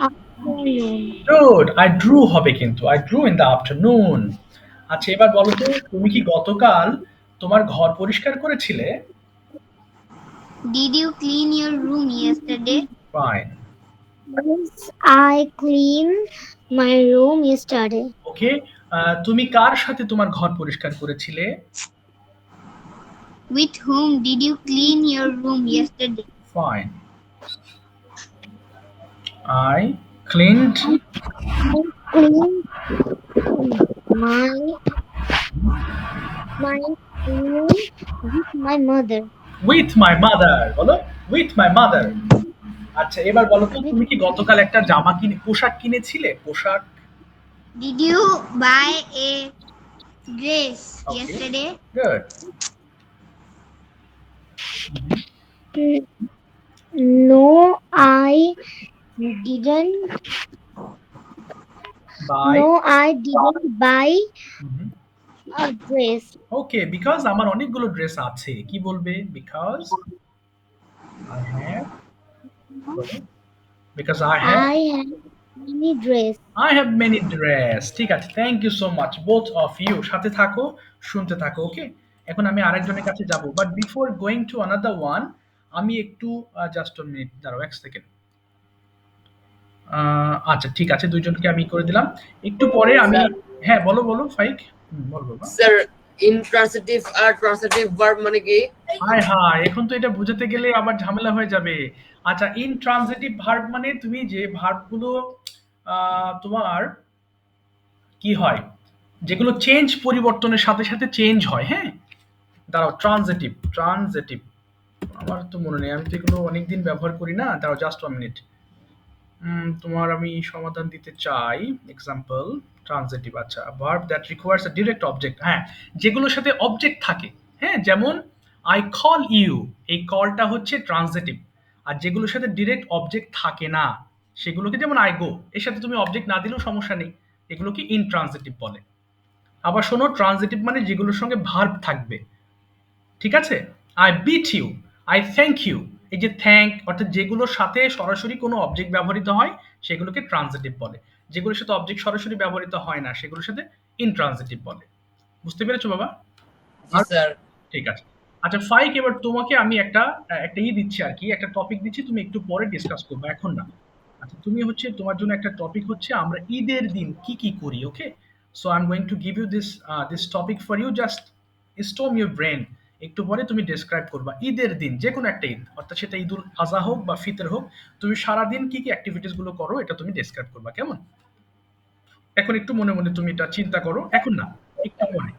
afternoon. Good I ড্রু হবে কিন্তু I ড্রু in the afternoon আচ্ছা এবার বলো তো তুমি কি গতকাল তোমার ঘর পরিষ্কার করেছিলে Did you clean your room yesterday? Fine Yes, I cleaned my room yesterday. ওকে তুমি কার সাথে তোমার ঘর পরিষ্কার করেছিলে With whom did you clean your room yesterday? Fine I cleaned I cleaned my room with my mother. With my mother বলো with my mother আচ্ছা এবার বলো তো তুমি কি গতকাল একটা পোশাক কিনেছিলে পোশাক Did you buy a dress Okay. yesterday? Good No, I didn't. Buy No, I didn't buy a dress. Okay because আমার অনেকগুলো ড্রেস আছে কি বলবে because I have because I have I have many dress. I have many dress ঠিক আছে thank you so much both of you সাথে থাকো শুনতে থাকো ওকে এখন আমি আরেকজনের কাছে যাব but before going to another one আমি একটু জাস্ট মিনিট দাঁড়াও এক সেকেন্ড আচ্ছা ঠিক আছে দুইজনকে আমি করে দিলাম একটু পরে আমি হ্যাঁ বলো বলো ফাইক বলো বাবা স্যার ইনট্রান্সিটিভ আর ট্রান্সিটিভ ভার্ব মানে কি হায় হায় এখন তো এটা বোঝাতে গেলে আবার ঝামেলা হয়ে যাবে আচ্ছা ইনট্রান্সিটিভ ভার্ব মানে তুমি যে ভার্বগুলো তোমার কি হয় যেগুলো চেঞ্জ পরিবর্তনের সাথে সাথে চেঞ্জ হয় হ্যাঁ দাঁড়াও ট্রানজিটিভ ট্রানজিটিভ আমার তো মনে নেই আমি তো এগুলো অনেকদিন ব্যবহার করি না দাঁড়াও জাস্ট 1 মিনিট তোমার আমি সমাধান দিতে চাই এক্সাম্পল ট্রানজিটিভ আচ্ছা verb that requires a direct object হ্যাঁ যেগুলোর সাথে অবজেক্ট থাকে হ্যাঁ যেমন আই কল ইউ এই কলটা হচ্ছে ট্রানজিটিভ আর যেগুলোর সাথে ডিরেক্ট অবজেক্ট থাকে না সেগুলোকে যেমন আই গো এর সাথে তুমি অবজেক্ট না দিলেও সমস্যা নেই এগুলোকে ইনট্রানজিটিভ বলে আবার শোনো ট্রানজিটিভ মানে যেগুলোর সঙ্গে ভার্ব থাকবে ঠিক আছে I beat you I thank you এই যে থ্যাংক অর্থাৎ যেগুলোর সাথে সরাসরি কোনো অবজেক্ট ব্যবহৃত হয় সেগুলোকে ট্রানজিটিভ বলে যেগুলোর সাথে অবজেক্ট সরাসরি ব্যবহৃত হয় না সেগুলোর সাথে ইনট্রানজিটিভ বলে বুঝতে পেরেছো বাবা জি স্যার ঠিক আছে আচ্ছা ফাইক এবার তোমাকে আমি একটা একটা দিচ্ছি আর কি একটা টপিক দিচ্ছি তুমি একটু পরে ডিসকাস করবে এখন না আচ্ছা তুমি হচ্ছে তোমার জন্য একটা টপিক হচ্ছে আমরা ঈদের দিন কি কি করি okay so I am going to give you this topic for you just storm your brain একটু পরে তুমি ডেসক্রাইব করবা ঈদের দিন যে কোনো একটা ঈদ অর্থাৎ সেটা ঈদুল আজহা হোক বা ফিতর হোক তুমি সারাদিন কি কি অ্যাক্টিভিটিস গুলো করো এটা তুমি ডেসক্রাইব করবা কেমন এখন একটু মনে মনে তুমি এটা চিন্তা করো এখন না একটু পরে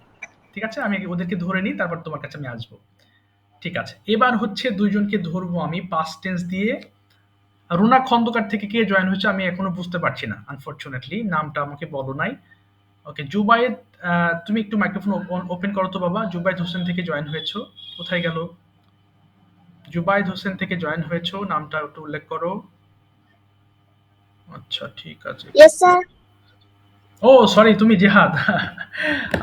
ঠিক আছে আমি ওদেরকে ধরে নিই তারপর তোমার কাছে আমি আসবো ঠিক আছে, এবার হচ্ছে দুইজনকে ধরবো আমি পাস্ট টেন্স দিয়ে। রুনা খন্দকার থেকে কে জয়েন হয়েছে আমি এখনো বুঝতে পারছি না, আনফরচুনেটলি নামটা আমাকে বলো নাই। ওকে, জুবায়েদ, তুমি একটু মাইক্রোফোন ওপেন করো তো বাবা। জুবায়েদ হোসেন থেকে জয়েন হয়েছো, কোথায় গেল? জুবায়েদ হোসেন থেকে জয়েন হয়েছো, নামটা একটু উল্লেখ করো। আচ্ছা ঠিক আছে। Yes, sir. ও সরি, তুমি জেহাদ।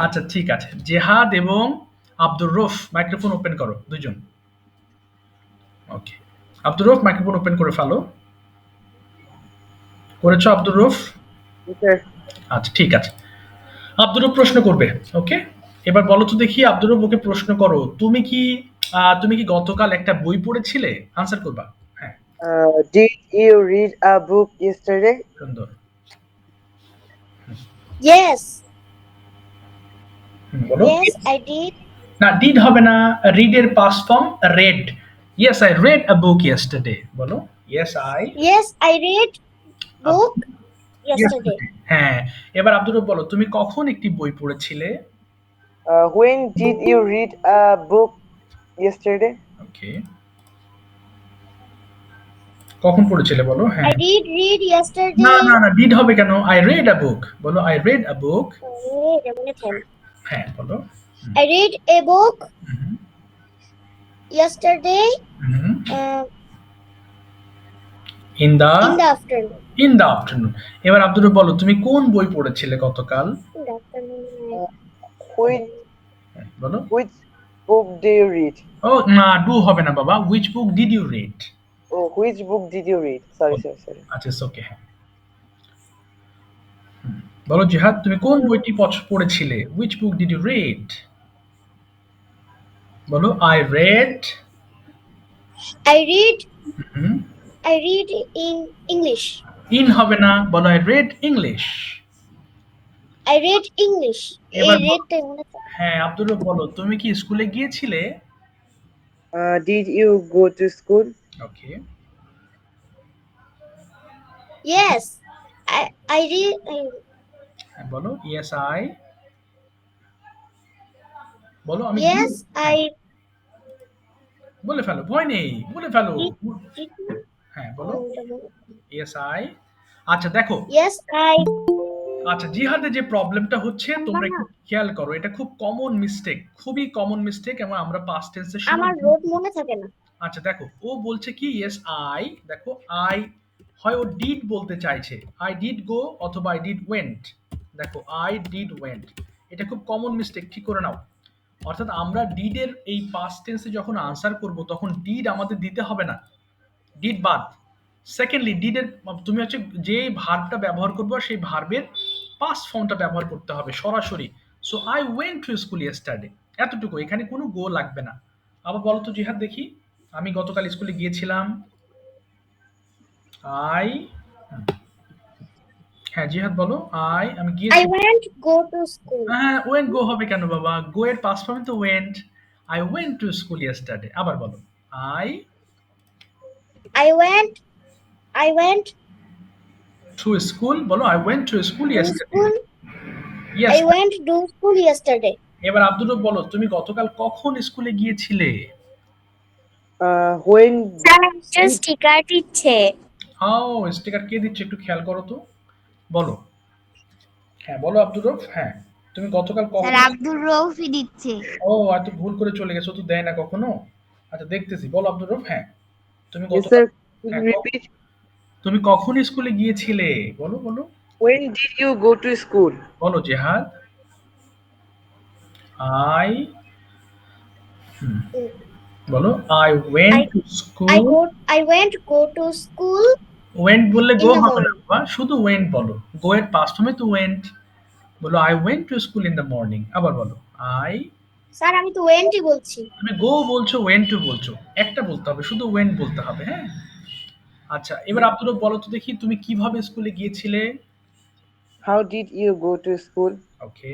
আচ্ছা ঠিক আছে, জেহাদ এবং আব্দুর রউফ মাইক্রোফোন ওপেন করো দুজন। ওকে, আব্দুর রউফ মাইক্রোফোন ওপেন করে ফেলো। করেছো আব্দুর রউফ? Sir. আচ্ছা ঠিক আছে, আব্দুর রউফ প্রশ্ন করবে। ওকে, এবার বলো তো দেখি আব্দুর রউফ, ওকে প্রশ্ন করো, তুমি কি গতকাল একটা বই পড়েছিলে? আনসার করবা। হ্যাঁ, Did you read a book yesterday? সুন্দর। Yes. বলো। Yes, I did. না, ডিড হবে না, রিড এর past form read. Yes I read a book yesterday. বলো yes I Yes, I read book yesterday. হ্যাঁ, এবার আব্দুর রউফ বলো, তুমি কখন একটি বই পড়েছিলে? When did you read a book yesterday? ওকে, কখন পড়েছিলে বলো। হ্যাঁ, I did read না yesterday. না না, ডিড হবে কেন? I read a book. বলো I read a book. Wait a minute. হ্যাঁ বলো। I read a book hmm, yesterday hmm. uh, in the in the afternoon. Afternoon. এবার আব্দুর রউফ বলো, তুমি কোন বই পড়েছিলে গতকাল? In the afternoon. Which হ্যাঁ, বলো। book do you read? ও না, ডু হবে না বাবা, which book did you read. Oh, which book did you read? Sorry. আচ্ছা ওকে, হ্যাঁ। বলো জিহাদ, তুমি কোন বইটি পড়েছিলে? Which book did you read? বলো I read. I read in English. In হবে না, বলো I read English. I read English. এবার I read হ্যাঁ আব্দুর রউফ বলো, তুমি কি স্কুলে গিয়েছিলে? Did you go to school? Okay, Yes. I read. হ্যাঁ বলো ইয়েস আই। বলো আমি Yes, I বলে ফেলো, ভয় নেই, বলে ফেলো। did. হ্যাঁ বলো ইয়েস আই। আচ্ছা দেখো, Yes, I. আচ্ছা জিহাদে যে প্রবলেমটা হচ্ছে তোমরা একটু খেয়াল করো, এটা খুব কমন মিস্টেক, খুবই কমন মিস্টেক, এবং আমরা পাস্ট টেন্সের সময় আমার রোড মনে থাকে না। আচ্ছা দেখো, ও বলছে কি ইয়েস আই, দেখো আই হয় ও ডিড বলতে চাইছে, আই ডিড গো অথবা আই ডিড ওয়েন্ট। দেখো আই ডিড ওয়েন্ট, এটা খুব কমন মিস্টেক, ঠিক করে নাও। অর্থাৎ আমরা ডিডের এই পাস্ট টেন্সে যখন আনসার করব তখন ডিড আমাদের দিতে হবে না, ডিড বাদ। সেকেন্ডলি ডিডের তুমি হচ্ছে যে ভার্বটা ব্যবহার করবো সেই ভার্বের পাস্ট ফর্মটা ব্যবহার করতে হবে সরাসরি। So I went to school yesterday, এতটুকু, এখানে কোনো গো লাগবে না। আবার বলো তো জিহাদ দেখি, আমি গতকাল স্কুলে গিয়েছিলাম। আই, হ্যাঁ জিহাদ বলো, আমি I গিয়েছি। went go to school. হ্যাঁ, ওয়েন্ট গো হবে কেন বাবা? গো এর পাস্ট ফর্মে তো went. I went to school yesterday. আবার বলো I I went to school. বলো I went to school to yesterday. school. Yes. I went to school yesterday. এবার আব্দুল রব বলো, তুমি গতকাল কখন স্কুলে গিয়েছিলে? When স্যার একটা স্টিকার দিচ্ছে। স্টিকার কে দিচ্ছে একটু খেয়াল করো তো, বলো। হ্যাঁ বলো আব্দুল রব, হ্যাঁ তুমি গতকাল কখন? স্যার আব্দুর রৌফি দিচ্ছে। ও এত ভুল করে চলে গেছো, তো দেয় না কখনো। আচ্ছা দেখতেছি, বলো আব্দুল রব। হ্যাঁ তুমি Yes, গতকাল, sir. Could হ্যাঁ, you repeat? তুমি কখন স্কুলে গিয়েছিলে? বলো বলো When did you go to school? বলো জেহাদ। আই বলো I went to school. I went go to school went বললে in গো the হবে না morning. বাবা, শুধু ওয়েন্ট বলো, গো এর পাস্ট ফর্মে তো ওয়েন্ট। বলো I went to school in the morning. আবার বলো আই, স্যার আমি তো ওয়েন্টই বলছি। তুমি গো বলছো, ওয়েন টু বলছো, একটা বলতে হবে, শুধু ওয়েন বলতে হবে। হ্যাঁ আচ্ছা, এবার আব্দুল রব বলো তো দেখি, তুমি কিভাবে স্কুলে গিয়েছিলে? How did you go to school? ওকে,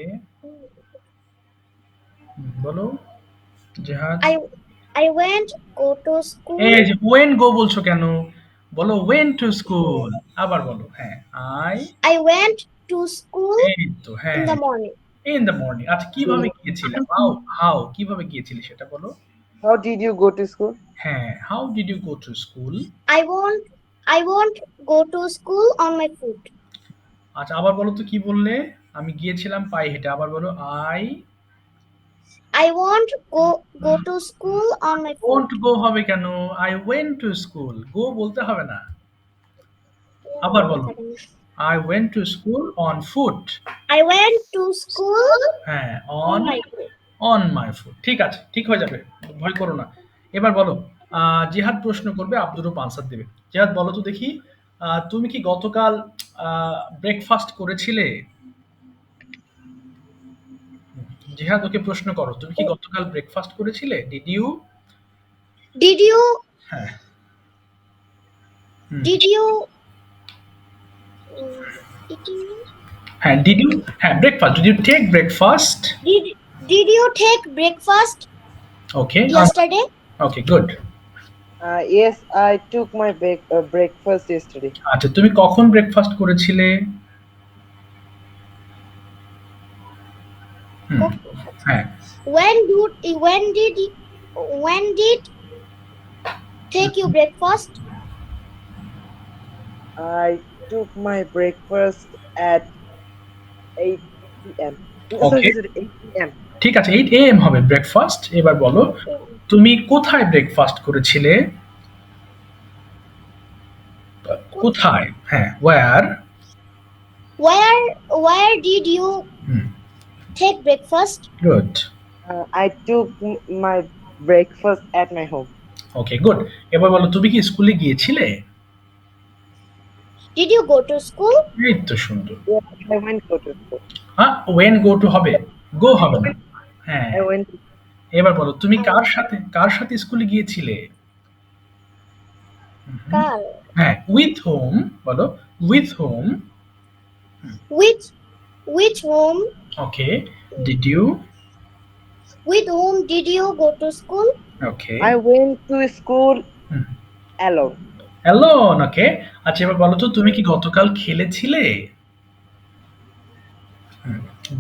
বলো জেহাদ। I went go to school. এই যে ওয়েন গো বলছো কেন? বলো ওয়েন টু স্কুল। আবার বলো হ্যাঁ I, I went to school এই তো হ্যাঁ in the morning. In the morning. আচ্ছা কিভাবে গিয়েছিলে? হাউ কিভাবে গিয়েছিলে সেটা বলো। How did you go to school? হ্যাঁ, how did you go to school? I won't go to school on my foot. আচ্ছা, আবার বলো তো কি বললে? আমি গিয়েছিলাম পায়ে হেঁটে। আবার বলো I I won't go to school on my foot. won't go হবে কেন? I went to school. Go বলতে হবে না। আবার বলো। I went to school on foot. I went to school হ্যাঁ, on on my foot. on my foot. ঠিক আছে, ঠিক হয়ে যাবে। ভয় করো না। এবার বলো, জিহাদ প্রশ্ন করবে, আব্দুর রূপ আনসার দেবে। জিহাদ বলো তো দেখি, তুমি কি গতকাল ব্রেকফাস্ট করেছিলে? জিহাদ ওকে প্রশ্ন করো, তুমি কি গতকাল ব্রেকফাস্ট করেছিলে? Did you? Did you হ্যাঁ। did you হ্যাঁ, ডিড ইউ? হ্যাঁ, breakfast. Did you take breakfast? did you take breakfast okay, yesterday? Okay, good. Yes, I took my breakfast yesterday. আচ্ছা, তুমি কখন ব্রেকফাস্ট করেছিলে? হ্যাঁ, When did take you breakfast? I took my breakfast at 8 p.m. Okay. 8 p.m. ঠিক আছে, 8 AM হবে breakfast. এবার বলো, তুমি কোথায় ব্রেকফাস্ট করেছিলে? কোথায়? হ্যাঁ, Where did you take breakfast? Good. I took my breakfast at my home. Okay, good. এবার বলো, তুমি কি স্কুলে গিয়েছিলে? Did you go to school? এই তো সুন্দর। Yes, I went to school. হ্যাঁ, when go to হবে, go হবে না। হ্যাঁ, I went to এবার বলো, তুমি কার সাথে স্কুলে গিয়েছিলে? Car. হ্যাঁ, with whom বলো, with whom? Which whom? Okay, did you? With whom did you go to school? Okay, I went to school alone. alone. ওকে, আচ্ছা, এবার বলো তো, তুমি কি গতকাল খেলেছিলে?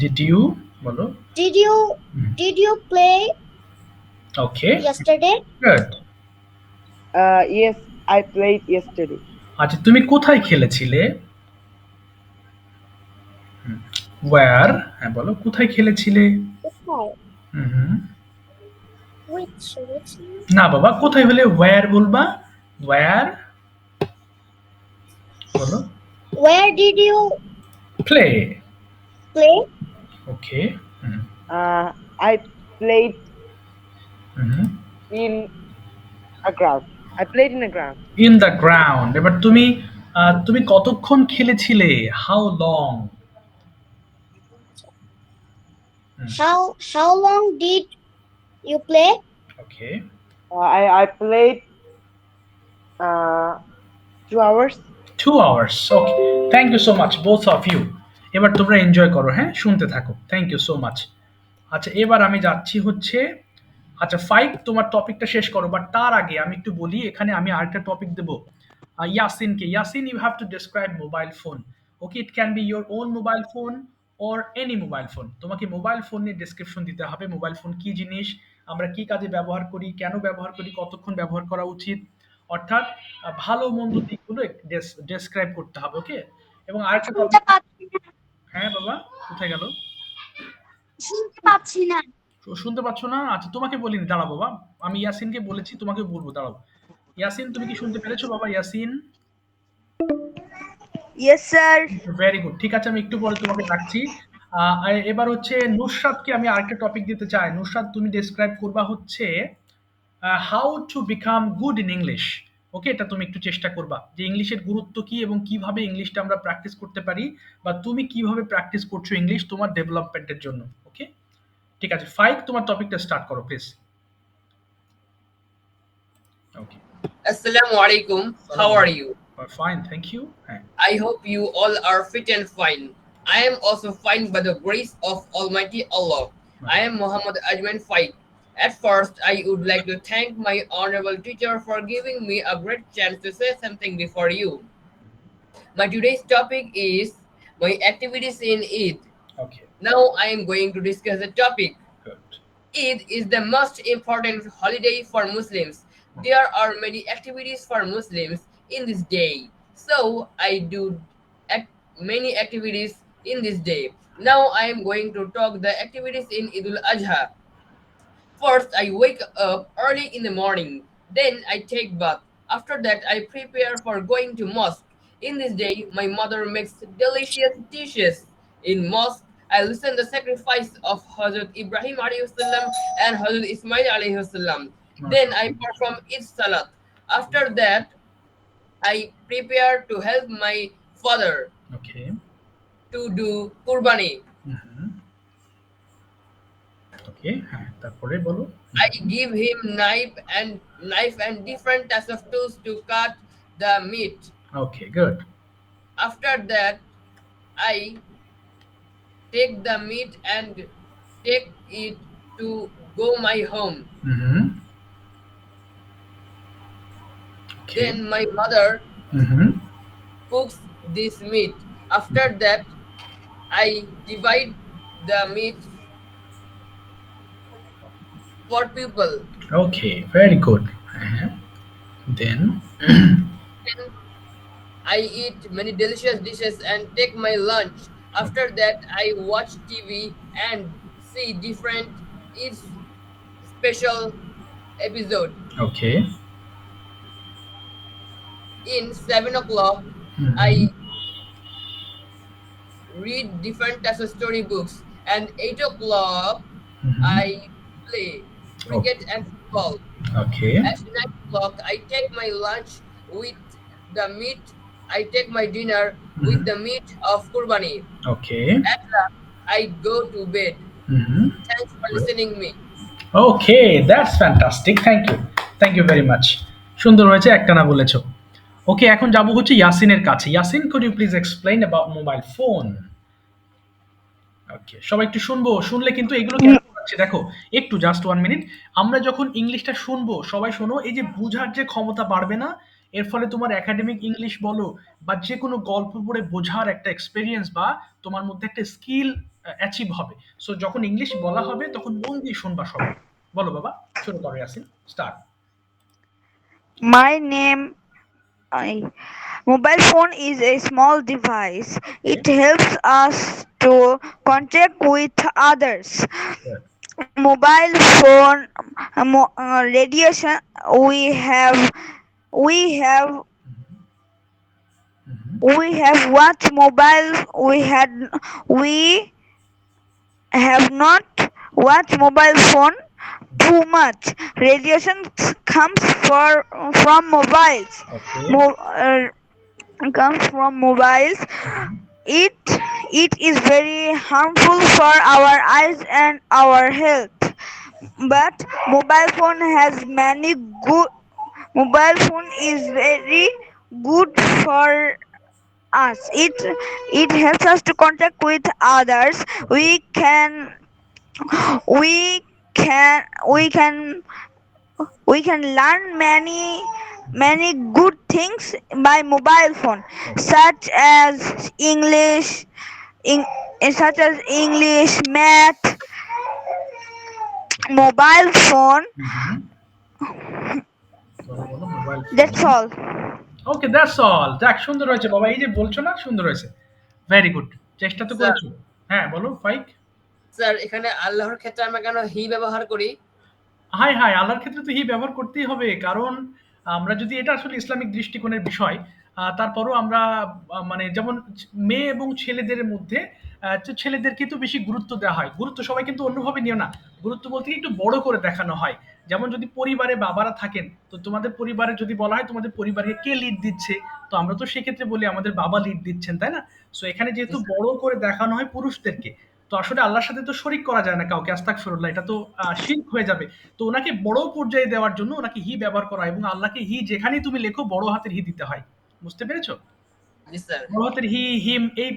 Did you বলো? Did you play okay, yesterday? Good. Yes, I played yesterday. আচ্ছা, তুমি কোথায় খেলেছিলে? where? হ্যাঁ, বলো কোথায় খেলেছিলে? Which? না বাবা, কোথায় হলে where বলবা। where বলো। Where did you play. play? Okay, I played in a ground. I played in a ground. in the ground. এবার তুমি তুমি কতক্ষণ খেলেছিলে? how long? How long did you play? Okay, I played 2 hours. 2 hours. Okay, thank you so much both of you. এবার তোমরা enjoy করো, হ্যাঁ, শুনতে থাকো। Thank you so much. আচ্ছা, এবার আমি যাচ্ছি হচ্ছে, আচ্ছা ফাইভ, তোমার টপিকটা শেষ করো, বাট তার আগে আমি একটু বলি, এখানে আমি আরেকটা টপিক দেবো ইয়াসিনকে। Yasin, you have to describe mobile phone. Okay, it can be your own mobile phone or any mobile phone. তোমাকে মোবাইল ফোন নিয়ে ডিসক্রিপশন দিতে হবে। মোবাইল ফোন কি জিনিস, আমরা কি কাজে ব্যবহার করি, কেন ব্যবহার করি, কতক্ষণ ব্যবহার করা উচিত, অর্থাৎ ভালো মন্দ দিকগুলো ডেসক্রাইব করতে হবে। ওকে, এবং আরেকটা টপিক। হ্যাঁ বাবা, কোথায় গেল? শুনতে পাচ্ছি না। শুনতে পাচ্ছ না? আচ্ছা, তোমাকে বলিনি, দাঁড়াও বাবা, আমি ইয়াসিনকে বলেছি, তোমাকে বলবো, দাঁড়াও। ইয়াসিন, তুমি কি শুনতে পেরেছো বাবা? Yasin? Yes sir. Very good. ঠিক আছে, আমি একটু পরে তোমাকে ডাকছি। এবার হচ্ছে নুসরাতকে আমি আরেকটা টপিক দিতে চাই। নুসরাত, তুমি ডেসক্রাইব করবা হচ্ছে how to become good in English. Okay, এটা তুমি একটু চেষ্টা করবা যে ইংলিশের গুরুত্ব কি এবং কিভাবে ইংলিশটা আমরা প্র্যাকটিস করতে পারি, বা তুমি কিভাবে প্র্যাকটিস করছো ইংলিশ তোমার ডেভেলপমেন্টের জন্য। ওকে, ঠিক আছে, ফাইভ, তোমার টপিকটা স্টার্ট করো please. Okay, Assalamu alaikum. How are you? Fine, thank you. হ্যাঁ, I hope you all are fit and fine. I am also fine by the grace of Almighty Allah. I am Muhammad Ajman Faik. At first, I would like to thank my honorable teacher for giving me a great chance to say something before you. My today's topic is my activities in Eid. Okay, Now I am going to discuss the topic. Good. Eid is the most important holiday for Muslims. There are many activities for Muslims in this day. So I do many activities in this day. Now I am going to talk the activities in Idul Adha. First, I wake up early in the morning. Then I take bath. After that, I prepare for going to mosque. In this day, my mother makes delicious dishes. In mosque, I listen the sacrifice of Hazrat Ibrahim alayhi salam and Hazrat Ismail alayhi salam. Then I perform Eid Salat. After that, I prepare to help my father okay. to do Qurbani. ওকে, হ্যাঁ, তারপরে বলো। I give him knife and different types of tools to cut the meat. Okay, good. After that, I take the meat and take it to go my home. Okay. Then my mother cooks this meat. After that, I divide the meat for people. Okay, very good. হ্যাঁ, দেন Then I eat many delicious dishes and take my lunch. After that, I watch TV and see different each special episode. Okay. In 7 o'clock, I read different types of storybooks, and 8 o'clock I play cricket and football. Okay. At 9 o'clock, I take my lunch with the meat. I take my dinner with the meat of Qurbani. Okay. At last, I go to bed. Thanks for listening me. Okay, that's fantastic. Thank you very much. সুন্দর হয়েছে, একটানা বলেছো। ওকে, এখন যাব হচ্ছে ইয়াসিনের কাছে। Yasin, could you please explain about mobile phone? ওকে, সবাই একটু শুনবো। শুনলে কিন্তু এগুলো কেন করাচ্ছি দেখো, একটু জাস্ট 1 মিনিট। আমরা যখন ইংলিশটা শুনবো, সবাই শোনো, এই যে বোঝার যে ক্ষমতা বাড়বে না, এর ফলে তোমার একাডেমিক ইংলিশ বলো বা যে কোনো গল্প পড়ে বোঝার একটা এক্সপেরিয়েন্স বা তোমার মধ্যে একটা স্কিল অ্যাচিভ হবে। সো যখন ইংলিশ বলা হবে তখন মন দিয়ে শুনবা সবাই। বলো বাবা, শুরু করো Yasin, start. My name. Mobile phone is a small device. It helps us to contact with others. Mobile phone radiation. We have watched mobile. We have not watched mobile phone too much. Radiation comes from mobiles. Comes from mobiles. It is very harmful for our eyes and our health. But mobile phone is very good for us. It helps us to contact with others. We can learn many good things by mobile phone, such as English, math. Mobile phone. That's all. Okay, that's all. যাক, সুন্দর হয়েছে বাবা। এই যে বলছো না, সুন্দর হয়েছে, ভেরি গুড। চেষ্টা তো করেছো। হ্যাঁ বলো ফাইক। স্যার, এখানে আল্লাহর ক্ষেত্রে আমরা কেন হি ব্যবহার করি? হাই, আল্লাহর ক্ষেত্রে তো হি ব্যবহার করতেই হবে, কারণ আমরা যদি, এটা আসলে ইসলামিক দৃষ্টিকোণের বিষয়, তারপরও আমরা মানে যেমন মেয়ে এবং ছেলেদের মধ্যে ছেলেদেরকে তো বেশি গুরুত্ব দেওয়া হয়। গুরুত্ব সবাই কিন্তু অন্যভাবে নিও না, গুরুত্ব বলতে একটু বড় করে দেখানো হয়। যেমন যদি পরিবারে বাবারা থাকেন, তো তোমাদের পরিবারে যদি বলা হয় তোমাদের পরিবারকে কে লিড দিচ্ছে, তো আমরা তো সেক্ষেত্রে বলি আমাদের বাবা লিড দিচ্ছেন, তাই না? সো এখানে যেহেতু বড় করে দেখানো হয় পুরুষদেরকে, তো আসলে আল্লাহর সাথে তো শরিক করা যায় না কাউকে, আস্তাগফিরুল্লাহ, এটা তো শিরক হয়ে যাবে। তো ওনাকে বড় পর্যায়ে দেওয়ার জন্য ওনাকে হি ব্যবহার করা হয়, এবং আল্লাহকে হি যেখানেই তুমি লেখো বড় হাতের হি দিতে হয়। বুঝতে পেরেছো? বড় হাতের হি, হিম, এই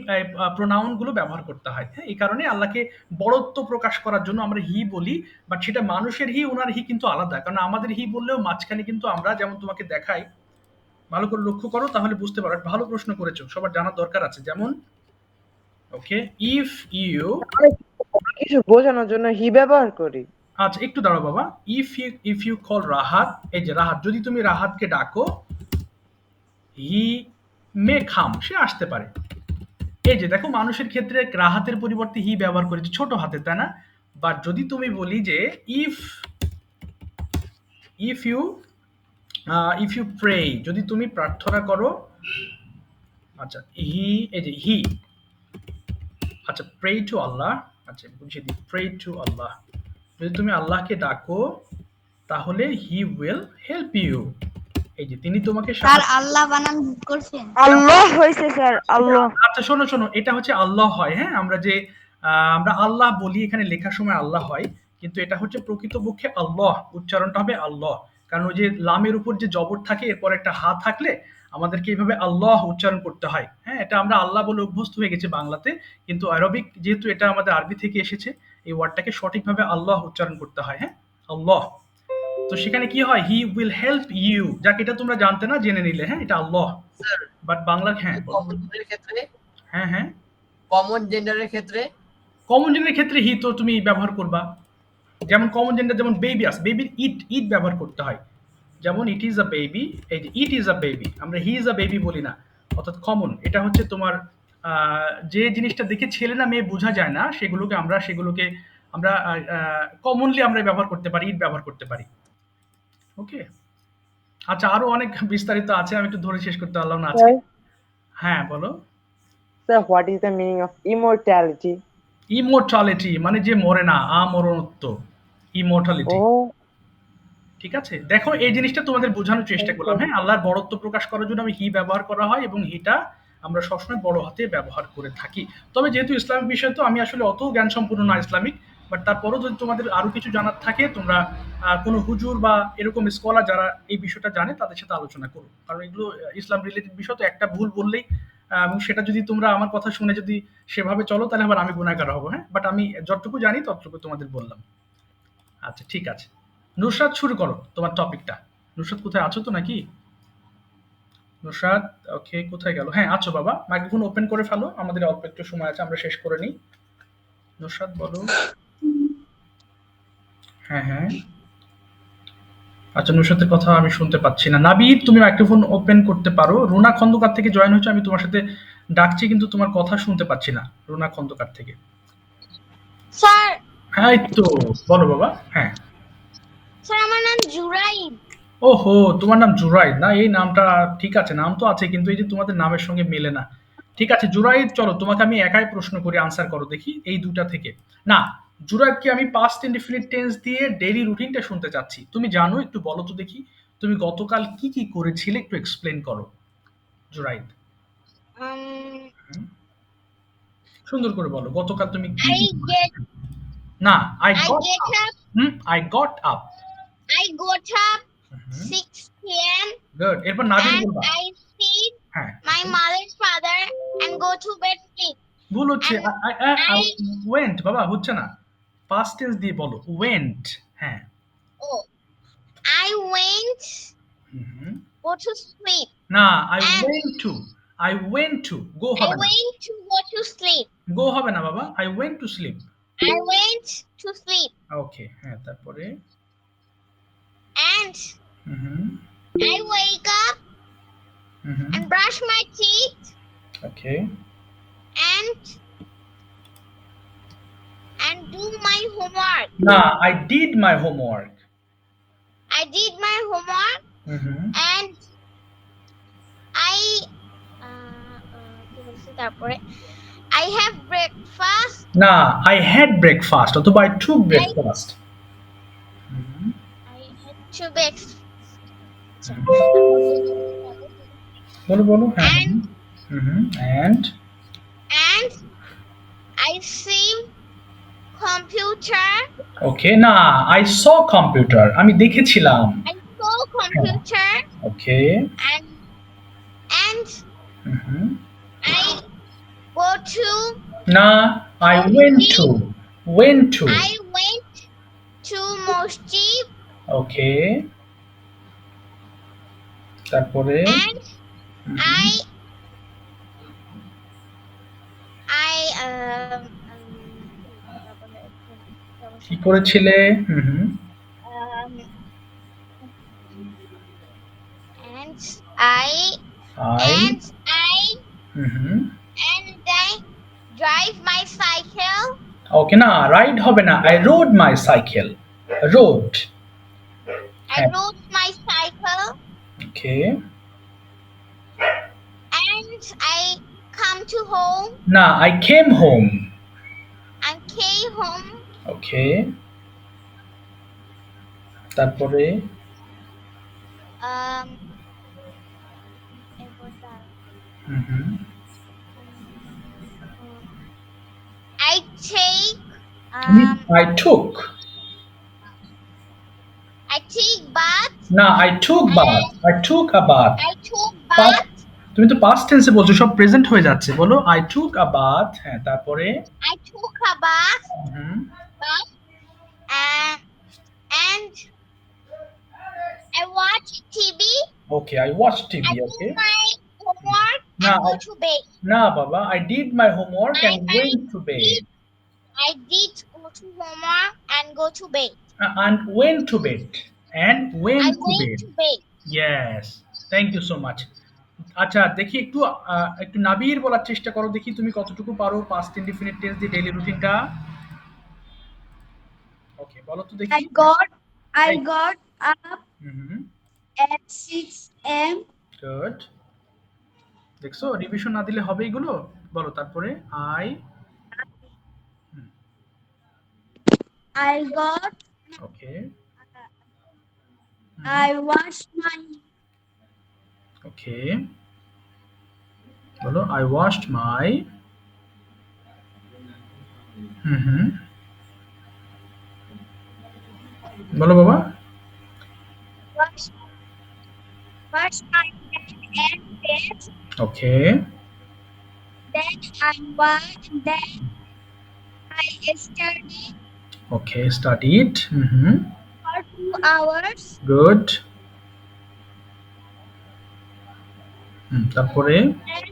প্রোনাউন গুলো ব্যবহার করতে হয়। হ্যাঁ, এই কারণে আল্লাহকে বড়ত্ব প্রকাশ করার জন্য আমরা হি বলি। বাট সেটা মানুষের হি, ওনার হি কিন্তু আলাদা। কারণ আমাদের হি বললেও মাঝখানে কিন্তু আমরা, যেমন তোমাকে দেখাই, ভালো করে লক্ষ্য করো তাহলে বুঝতে পারো। ভালো প্রশ্ন করেছো, সবার জানার দরকার আছে। যেমন ওকে, ইফ ইউ, কিছু বোঝানোর জন্য হি ব্যবহার করি। আচ্ছা একটু দাঁড়াও বাবা। ইফ ইউ কল রাহাত, এই যে রাহাত, যদি তুমি রাহাতকে ডাকো, হি মে কাম, সে আসতে পারে। এই যে দেখো, মানুষের ক্ষেত্রে রাহাতের পরিবর্তে হি ব্যবহার করেছি ছোট হাতে, তাই না? বাট যদি তুমি বলি যে if if you if you pray, যদি তুমি প্রার্থনা করো, আচ্ছা হি, এই যে হি, আচ্ছা প্রে টু আল্লাহ, আচ্ছা বুঝিয়ে দিই, প্রে টু আল্লাহ, যদি তুমি আল্লাহকে ডাকো তাহলে হি উইল হেল্প ইউ, এই যে তিনি তোমাকে স্যার সাহায্য। আল্লাহ বানান ভুল করছেন। আল্লাহ হয়েছে স্যার, আল্লাহ। আচ্ছা শোনো শোনো, এটা হচ্ছে আল্লাহ হয়, হ্যাঁ, আমরা যে আমরা আল্লাহ বলি এখানে লেখার সময় আল্লাহ হয়, কিন্তু এটা হচ্ছে প্রকৃতপক্ষে আল্লাহ, উচ্চারণটা হবে আল্লাহ। কারণ ওই যে লামের উপর যে জবর থাকে, এরপর একটা হা থাকলে আমাদেরকে এইভাবে আল্লাহ উচ্চারণ করতে হয়। হ্যাঁ, এটা আমরা আল্লাহ বলে অভ্যস্ত হয়ে গেছি বাংলাতে, কিন্তু আরবিক যেহেতু এটা আমাদের আরবি থেকে এসেছে, এই ওয়ার্ডটাকে সঠিকভাবে আল্লাহ উচ্চারণ করতে হয়। হ্যাঁ, আল্লাহ। তো সেখানে কি হয়, হি উইল হেল্প ইউ, যাকে এটা তোমরা জানতে না, জেনে নিলে। হ্যাঁ, এটা আল্লাহ। স্যার বাট বাংলা, হ্যাঁ বলো। কমন জেন্ডারের ক্ষেত্রে, হ্যাঁ হ্যাঁ, কমন জেন্ডারের ক্ষেত্রে কমন জেন্ডারের ক্ষেত্রে হি তো তুমি ব্যবহার করবা। যেমন কমন জেন্ডার, যেমন বেবি আছে, বেবির ইট ইট ব্যবহার করতে হয়। যেমন ইট ইজ আ বেবি, এই যে ইট ইজ আ বেবি, আমরা হি ইজ আ বেবি বলি না। অর্থাৎ কমন, এটা হচ্ছে তোমার যে জিনিসটা দেখে ছেলে না মেয়ে বোঝা যায় না, সেগুলোকে আমরা কমনলি আমরা ব্যবহার করতে পারি, ইট ব্যবহার করতে পারি। ওকে, আচ্ছা আরো অনেক বিস্তারিত আছে, আমি একটু ধরে শেষ করতে পারলাম না আজকে। Sir, হ্যাঁ বলো। sir, what is the meaning of immortality? ইমোর্টালিটি মানে যে মরে না, আমরণত্ব, ইমোর্টালিটি। Oh, ঠিক আছে, দেখো এই জিনিসটা তোমাদের বোঝানোর চেষ্টা করলাম। হ্যাঁ, আল্লাহর বড়ত্ব প্রকাশ করার জন্য আমি হি ব্যবহার করা হয়, এবং হিটা আমরা সবসময় বড় হাতে ব্যবহার করে থাকি। তবে যেহেতু ইসলামিক বিষয়, তো আমি আসলে অত জ্ঞান সম্পূর্ণ না ইসলামিক, বাট তারপরও যদি তোমাদের আরো কিছু জানার থাকে, তোমরা কোনো হুজুর বা এরকম স্কলার যারা এই বিষয়টা জানে তাদের সাথে আলোচনা করো, কারণ এগুলো ইসলাম রিলেটেড বিষয়, তো একটা ভুল বললেই এবং সেটা যদি তোমরা আমার কথা শুনে যদি সেভাবে চলো, তাহলে আবার আমি গুনাহগার হবো। হ্যাঁ, বাট আমি যতটুকু জানি ততটুকু তোমাদের বললাম। আচ্ছা ঠিক আছে, নুসরাত শুরু করো তোমার টপিকটা। নুসরাত কোথায় আছো তো নাকি? নুসরাত, ওকে, কোথায় গেল? হ্যাঁ আছো বাবা, মাইক্রোফোন ওপেন করে ফেলো, আমাদের অল্প একটু সময় আছে, আমরা শেষ করে নিই। নুসরাত বলো। হ্যাঁ হ্যাঁ, আচ্ছা নুসরাতের কথা আমি শুনতে পাচ্ছি না। নাবিদ, তুমি মাইক্রোফোন ওপেন করতে পারো। রুনা খন্দকার থেকে জয়েন হয়েছে, আমি তোমার সাথে ডাকছি কিন্তু তোমার কথা শুনতে পাচ্ছি না, রুনা খন্দকার থেকে। স্যার, হ্যাঁ এই তো, বলো বাবা। হ্যাঁ, স্যার আমার নাম জুরাইদ। ওহো, তোমার নাম জুরাইদ না? এই নামটা ঠিক আছে, নাম তো আছে, কিন্তু এই যে তোমাদের নামের সঙ্গে মেলে না। ঠিক আছে জুরাইদ, চলো তোমাকে আমি একাই প্রশ্ন করি, আনসার করো দেখি এই দুটা থেকে। না, জুরাইদকে আমি পাস্ট ইনডিফিনিট টেন্স দিয়ে ডেইলি রুটিনটা শুনতে চাচ্ছি। তুমি জানো, একটু বলো তো দেখি, তুমি গতকাল কি কি করেছিলে, একটু এক্সপ্লেন করো জুরাইদ। হুম, সুন্দর করে বলো, গতকাল তুমি কি I কি get না, I I goat get up. up I got up. I got up 6 p.m. Good, এরপর নাবিল and বলবা। I feed হ্যাঁ, my mother's father and go to bed sleep. ভুল হচ্ছে, I ওয়েন্ট বাবা, হচ্ছে না, পাস্ট টেন্স দিয়ে বলো, ওয়েন্ট। হ্যাঁ, oh I went hmm, go to sleep না, I and went to go I হবে না, went to go to sleep. গো হবে না বাবা, I went to sleep. I went to sleep okay, হ্যাঁ তারপরে, and hmm I wake up hmm, and brush my teeth okay, and do my homework. না, I did my homework. I did my homework hmm, and I কি বলছি তারপরে I have breakfast. না, I had breakfast অথবা I took breakfast. I had to breakfast. বলো বলো, হ্যাঁ, And and, and I see computer. ওকে, না, আই স কম্পিউটার, আমি দেখেছিলাম। I saw computer okay, and I go to না, I went to I went to masjid ওকে, তারপরে and I কি করেছিলে? Um, and I I and I hmm and I drive my cycle. ওকে না, ride হবে না। I rode my cycle. Rode. I হ্যাঁ, rode my cycle okay. and I come to home না, I came home. and came home. ওকে। তারপরে Um, hmm I take I took. I take bath. না, I took bath. I took a bath. I took Past- bath. তুমি তো past tense এ বলছো, সব present হয়ে যাচ্ছে। বলো I took a bath। হ্যাঁ, তারপরে I took a bath. Hmm Bath. And I watch TV. Okay, I watched TV। I do okay. my homework No, and go I- to bed. না বাবা, I did my homework and I went to bed. I did go to homework and go to bed. And went to bed. And I went to went bed. to bed. Yes. Thank you so much. আচ্ছা, দেখি একটু নাবির বলার চেষ্টা করো, দেখি তুমি কতটুকু পারো পাস্ট ইনডিফিনিট টেন্স দিয়ে ডেইলি রুটিনটা। ওকে, বলো তো দেখি। I got up hmm at 6 a.m. Good. দেখছো, রিভিশন না দিলে হবে এগুলো। বলো তারপরে I got okay I washed my ওকে বলো I washed my হুম বলো বাবা। wash my hair and face. Okay Then I studied okay studied hmm for 2 hours. Good. তারপরে Then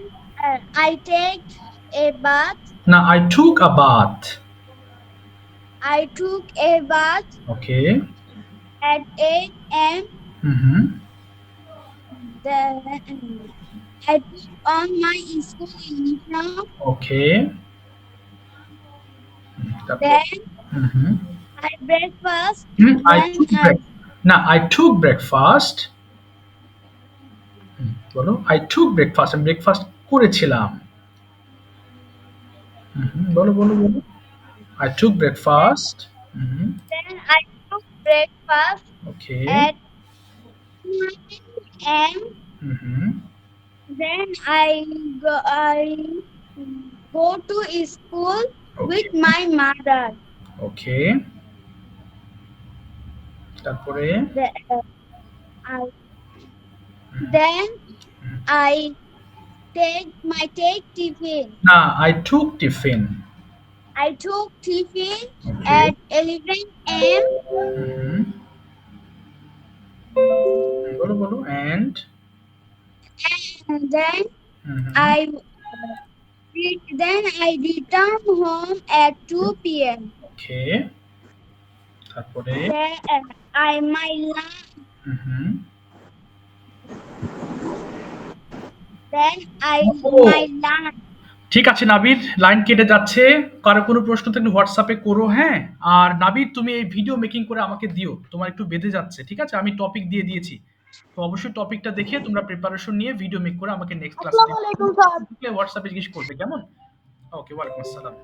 I take a bath. না, I took a bath। I took a bath okay at 8 a.m. Hmm Then I put on my school uniform. ওকে তারপর Then hmm I breakfast. I Then took না, I took breakfast। বলো I took breakfast। আমি breakfast করেছিলাম। বলো বলো বলো I took breakfast। Then I took breakfast okay at 9 a.m. Then I go to school with my mother. ওকে তারপরে Then I take tiffin. না, I took tiffin। I took tiffin Okay. at 11 a.m. বলো বলো and And I return home at 2 p.m. ওকে তারপরে Then my lunch. Then my lunch. ঠিক আছে নাবির, line কেটে যাচ্ছে। কারো কোনো প্রশ্ন থাকলে হোয়াটসঅ্যাপে করো। হ্যাঁ, আর নাবির তুমি এই ভিডিও মেকিং করে আমাকে দিও, তোমার একটু বেঁধে যাচ্ছে। ঠিক আছে, আমি টপিক দিয়ে দিয়েছি, তো অবশ্যই টপিকটা দেখে তোমরা প্রিপারেশন নিয়ে ভিডিও মেক করে আমাকে নেক্সট ক্লাসে হোয়াটসঅ্যাপে জিজ্ঞেস করবে। কেমন? ওকে, ওয়ালাইকুম আসসালাম।